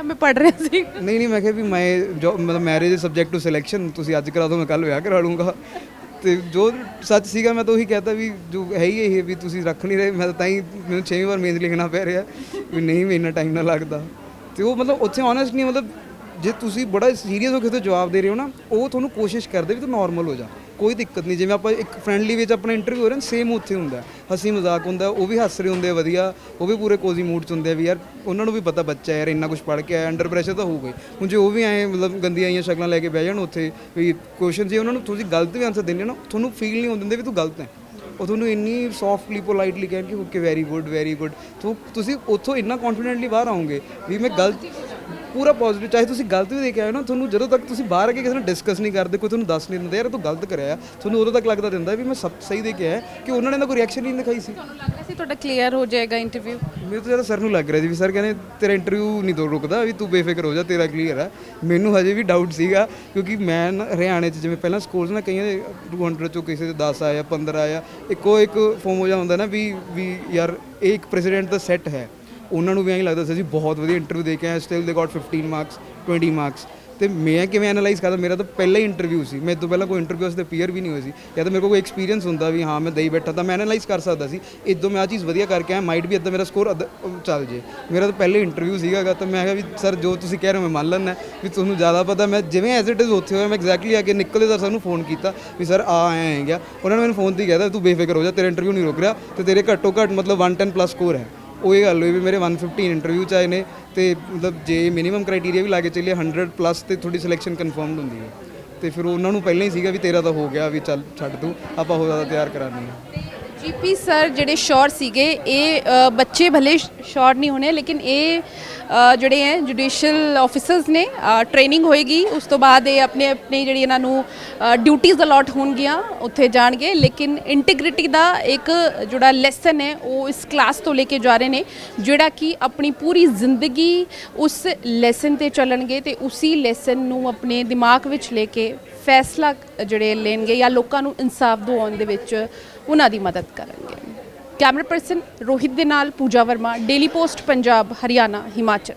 ਮੈਂ ਪੜ੍ਹ ਰਿਹਾ ਸੀ। ਨਹੀਂ ਮੈਂ ਕਿਹਾ ਵੀ ਮੈਂ ਜੋ ਮਤਲਬ ਮੈਰਿਜ ਸਬਜੈਕਟ ਟੂ ਸਿਲੈਕਸ਼ਨ, ਤੁਸੀਂ ਅੱਜ ਕਰਾ ਦਿਓ ਮੈਂ ਕੱਲ੍ਹ ਵਿਆਹ ਕਰਾ ਲੂੰਗਾ। ਤੇ ਜੋ ਸੱਚ ਸੀਗਾ ਮੈਂ ਤਾਂ ਉਹੀ ਕਹਿਤਾ ਵੀ ਜੋ ਹੈ ਹੀ ਇਹ ਵੀ ਤੁਸੀਂ ਰੱਖ ਨਹੀਂ ਰਹੇ, ਮੈਂ ਤਾਂ ਹੀ ਮੈਨੂੰ 6ਵੀਂ ਵਾਰ ਮੇਨ ਲਿਖਣਾ ਪੈ ਰਿਹਾ ਵੀ ਨਹੀਂ ਵੀ ਇੰਨਾ ਟਾਈਮ ਨਾ ਲੱਗਦਾ। ਤੇ ਉਹ ਮਤਲਬ ਉੱਥੇ ਓਨੈਸਟ ਨਹੀਂ, ਮਤਲਬ ਜੇ ਤੁਸੀਂ ਬੜਾ ਸੀਰੀਅਸ ਹੋ ਕੇ ਤੇ ਜਵਾਬ ਦੇ ਰਹੇ ਹੋ ਨਾ, ਉਹ ਤੁਹਾਨੂੰ ਕੋਸ਼ਿਸ਼ ਕਰਦੇ ਵੀ ਤੂੰ ਨਾਰਮਲ ਹੋ ਜਾ, ਕੋਈ ਦਿੱਕਤ ਨਹੀਂ। ਜਿਵੇਂ ਆਪਾਂ ਇੱਕ ਫਰੈਂਡਲੀ ਵਿੱਚ ਆਪਣਾ ਇੰਟਰਵਿਊ ਹੋ ਰਿਹਾ ਸੇਮ ਉੱਥੇ ਹੁੰਦਾ, ਹੱਸੀ ਮਜ਼ਾਕ ਹੁੰਦਾ, ਉਹ ਵੀ ਹੱਸ ਰਹੇ ਹੁੰਦੇ ਆ ਵਧੀਆ, ਉਹ ਵੀ ਪੂਰੇ ਕੋਜ਼ੀ ਮੂਡ 'ਚ ਹੁੰਦੇ ਆ ਵੀ ਯਾਰ ਉਹਨਾਂ ਨੂੰ ਵੀ ਪਤਾ ਬੱਚਾ ਯਾਰ ਇੰਨਾ ਕੁਝ ਪੜ੍ਹ ਕੇ ਆਇਆ, ਅੰਡਰ ਪ੍ਰੈਸ਼ਰ ਤਾਂ ਹੋਊਗਾ ਹੀ। ਹੁਣ ਜੇ ਉਹ ਵੀ ਆਏ ਮਤਲਬ ਗੰਦੀਆਂ ਆਈਆਂ ਸ਼ਕਲਾਂ ਲੈ ਕੇ ਬਹਿ ਜਾਣ ਉੱਥੇ ਵੀ ਕੁਐਸਚਨ, ਜੇ ਉਹਨਾਂ ਨੂੰ ਤੁਸੀਂ ਗਲਤ ਵੀ ਆਨਸਰ ਦਿੰਦੇ ਹੋ ਨਾ, ਤੁਹਾਨੂੰ ਫੀਲ ਨਹੀਂ ਹੋਣ ਦਿੰਦੇ ਵੀ ਤੂੰ ਗਲਤ ਹੈ। ਉਹ ਤੁਹਾਨੂੰ ਇੰਨੀ ਸੌਫਟਲੀ ਪੋਲਾਈਟਲੀ ਕਹਿਣ ਕਿ ਓਕੇ ਵੈਰੀ ਗੁੱਡ ਤੁਸੀਂ ਉੱਥੋਂ ਇੰਨਾ ਕੌਨਫੀਡੈਂਟਲੀ ਬਾਹਰ ਆਓਗੇ ਵੀ ਮੈਂ ਗਲਤ, ਪੂਰਾ ਪੋਜ਼ਿਟਿਵ। ਚਾਹੇ ਤੁਸੀਂ ਗਲਤ ਵੀ ਦੇ ਕੇ ਆਏ ਨਾ, ਤੁਹਾਨੂੰ ਜਦੋਂ ਤੱਕ ਤੁਸੀਂ ਬਾਹਰ ਆ ਕੇ ਕਿਸੇ ਨਾਲ ਡਿਸਕਸ ਨਹੀਂ ਕਰਦੇ, ਕੋਈ ਤੁਹਾਨੂੰ ਦੱਸ ਨਹੀਂ ਦਿੰਦਾ ਯਾਰ ਤੂੰ ਗਲਤ ਕਰਿਆ, ਤੁਹਾਨੂੰ ਉਦੋਂ ਤੱਕ ਲੱਗਦਾ ਦਿੰਦਾ ਵੀ ਮੈਂ ਸਭ ਸਹੀ ਦੇ ਕੇ ਆਇਆ, ਕਿ ਉਹਨਾਂ ਨੇ ਤਾਂ ਕੋਈ ਰਿਐਕਸ਼ਨ ਹੀ ਨਹੀਂ ਦਿਖਾਈ ਸੀ। ਤੁਹਾਨੂੰ ਲੱਗ ਰਿਹਾ ਸੀ ਤੁਹਾਡਾ ਕਲੀਅਰ ਹੋ ਜਾਏਗਾ ਇੰਟਰਵਿਊ? ਮੈਨੂੰ ਤਾਂ ਜ਼ਿਆਦਾ ਸਰ ਨੂੰ ਲੱਗ ਰਿਹਾ ਸੀ ਵੀ ਸਰ ਕਹਿੰਦੇ ਤੇਰਾ ਇੰਟਰਵਿਊ ਨਹੀਂ ਦੋ ਰੁਕਦਾ, ਵੀ ਤੂੰ ਬੇਫਿਕਰ ਹੋ ਜਾ, ਤੇਰਾ ਕਲੀਅਰ ਆ। ਮੈਨੂੰ ਹਜੇ ਵੀ ਡਾਊਟ ਸੀਗਾ, ਕਿਉਂਕਿ ਮੈਂ ਨਾ ਹਰਿਆਣੇ 'ਚ ਜਿਵੇਂ ਪਹਿਲਾਂ ਸਕੂਲਸ ਨਾ ਕਈਆਂ ਦੇ 200 ਚੋਂ ਕਿਸੇ ਦੇ 10 ਆਇਆ 15 ਆਇਆ, ਇੱਕੋ ਇੱਕ ਫੋਮੋ ਜਿਹਾ ਹੁੰਦਾ ਨਾ ਵੀ ਯਾਰ ਇਹ ਇੱਕ ਪ੍ਰੈਜ਼ੀਡੈਂਟ ਦਾ ਸੈੱਟ ਹੈ, ਉਹਨਾਂ ਨੂੰ ਵੀ ਐਂ ਲੱਗਦਾ ਸੀ ਜੀ ਬਹੁਤ ਵਧੀਆ ਇੰਟਰਵਿਊ ਦੇ ਕੇ ਆਏ, ਸਟਿਲ ਦੇ ਗॉट 15 ਮਾਰਕਸ 20 ਮਾਰਕਸ। ਤੇ ਮੈਂ ਕਿਵੇਂ ਐਨਾਲਾਈਜ਼ ਕਰਦਾ, ਮੇਰਾ ਤਾਂ ਪਹਿਲਾ ਹੀ ਇੰਟਰਵਿਊ ਸੀ, ਮੇਰੇ ਤੋਂ ਪਹਿਲਾਂ ਕੋਈ ਇੰਟਰਵਿਊ ਵਾਸਤੇ ਪੀਅਰ ਵੀ ਨਹੀਂ ਹੋਈ ਸੀ, ਜਾਂ ਤਾਂ ਮੇਰੇ ਕੋਲ ਕੋਈ ਐਕਸਪੀਰੀਅੰਸ ਹੁੰਦਾ ਵੀ ਹਾਂ ਮੈਂ ਦਈ ਬੈਠਾ ਤਾਂ ਮੈਂ ਐਨਾਲਾਈਜ਼ ਕਰ ਸਕਦਾ ਸੀ ਇੱਦੋਂ ਮੈਂ ਆਹ ਚੀਜ਼ ਵਧੀਆ ਕਰਕੇ ਆਇਆ, ਮਾਈਟ ਵੀ ਇੱਦਾਂ ਮੇਰਾ ਸਕੋਰ ਚੱਲ ਜੇ। ਮੇਰਾ ਤਾਂ ਪਹਿਲੇ ਇੰਟਰਵਿਊ ਸੀਗਾ ਤਾਂ ਮੈਂ ਕਿਹਾ ਵੀ ਸਰ ਜੋ ਤੁਸੀਂ ਕਹਿ ਰਹੇ ਹੋ ਮੈਂ ਮੰਨ ਲੈਂਦਾ ਵੀ ਤੁਹਾਨੂੰ ਜ਼ਿਆਦਾ ਪਤਾ। ਮੈਂ ਜਿਵੇਂ ਐਜ਼ ਇਟ ਇਜ਼ ਉੱਥੇ ਹੋਇਆ, ਮੈਂ ਐਗਜ਼ੈਕਟਲੀ ਆ ਕੇ ਨਿਕਲੇ ਤਾਂ ਸਰ ਨੂੰ ਫੋਨ ਕੀਤਾ ਵੀ ਸਰ ਆਇਆ ਗਿਆ, ਉਹਨਾਂ ਨੇ ਮੈਨੂੰ ਫੋਨ 'ਤੇ ਹੀ ਕਹਿ ਤੂੰ ਬੇਫਿਕਰ ਹੋ ਜਾ, ਤੇਰਾ ਇੰਟਰਵਿਊ ਨਹੀਂ ਰੁਕ ਰਿਹਾ ਤੇ ਤੇਰੇ ਘੱਟੋ ਘੱਟ ਮਤਲਬ 110+ ਸਕੋਰ ਹੈ। ਉਹ ਇਹ ਗੱਲ ਹੋਈ ਵੀ ਮੇਰੇ 115 ਇੰਟਰਵਿਊ 'ਚ ਆਏ ਨੇ, ਤੇ ਮਤਲਬ ਜੇ ਮਿਨੀਮਮ ਕ੍ਰਾਈਟੇਰੀਆ ਵੀ ਲਾ ਕੇ ਚੱਲੀਏ 100+ ਤੇ ਤੁਹਾਡੀ ਸਿਲੈਕਸ਼ਨ ਕਨਫਰਮਡ ਹੁੰਦੀ ਹੈ। ਤੇ ਫਿਰ ਉਹਨਾਂ ਨੂੰ ਪਹਿਲਾਂ ਹੀ ਸੀਗਾ ਵੀ ਤੇਰਾ ਤਾਂ ਹੋ ਗਿਆ, ਵੀ ਚੱਲ ਛੱਡ ਤੂੰ, ਆਪਾਂ ਹੋਰ ਜ਼ਿਆਦਾ ਤਿਆਰ ਕਰਾਂਗੇ। ਜੀਪੀ ਸਰ ਜਿਹੜੇ ਸ਼ੋਰ ਸੀਗੇ, ਇਹ ਬੱਚੇ ਭਲੇ ਸ਼ੋਰ ਨਹੀਂ ਹੋਣੇ, ਲੇਕਿਨ ਇਹ ਜਿਹੜੇ ਹੈ ਜੁਡੀਸ਼ੀਅਲ ਆਫਿਸਰਸ ਨੇ, ਟ੍ਰੇਨਿੰਗ ਹੋਏਗੀ, ਉਸ ਤੋਂ ਬਾਅਦ ਇਹ ਆਪਣੇ ਜਿਹੜੀ ਇਹਨਾਂ ਨੂੰ ਡਿਊਟੀਜ਼ ਅਲਾਟ ਹੋਣਗੀਆਂ, ਉੱਥੇ ਜਾਣਗੇ। ਲੇਕਿਨ ਇੰਟੀਗ੍ਰਿਟੀ ਦਾ ਇੱਕ ਜਿਹੜਾ ਲੈਸਨ ਹੈ ਉਹ ਇਸ ਕਲਾਸ ਤੋਂ ਲੈ ਕੇ ਜਾ ਰਹੇ ਨੇ, ਜਿਹੜਾ ਕਿ ਆਪਣੀ ਪੂਰੀ ਜ਼ਿੰਦਗੀ ਉਸ ਲੈਸਨ ਤੇ ਚੱਲਣਗੇ ਤੇ ਉਸੇ ਲੈਸਨ ਨੂੰ ਆਪਣੇ ਦਿਮਾਗ ਵਿੱਚ ਲੈ ਕੇ ਫੈਸਲਾ ਜਿਹੜੇ ਲੈਣਗੇ ਜਾਂ ਲੋਕਾਂ ਨੂੰ ਇਨਸਾਫ ਦਿਵਾਉਣ ਦੇ ਵਿੱਚ ਉਹਨਾਂ ਦੀ ਮਦਦ ਕਰਨਗੇ। ਕੈਮਰਾ ਪਰਸਨ ਰੋਹਿਤ ਦੇ ਨਾਲ ਪੂਜਾ ਵਰਮਾ, ਡੇਲੀ ਪੋਸਟ ਪੰਜਾਬ, ਹਰਿਆਣਾ, ਹਿਮਾਚਲ।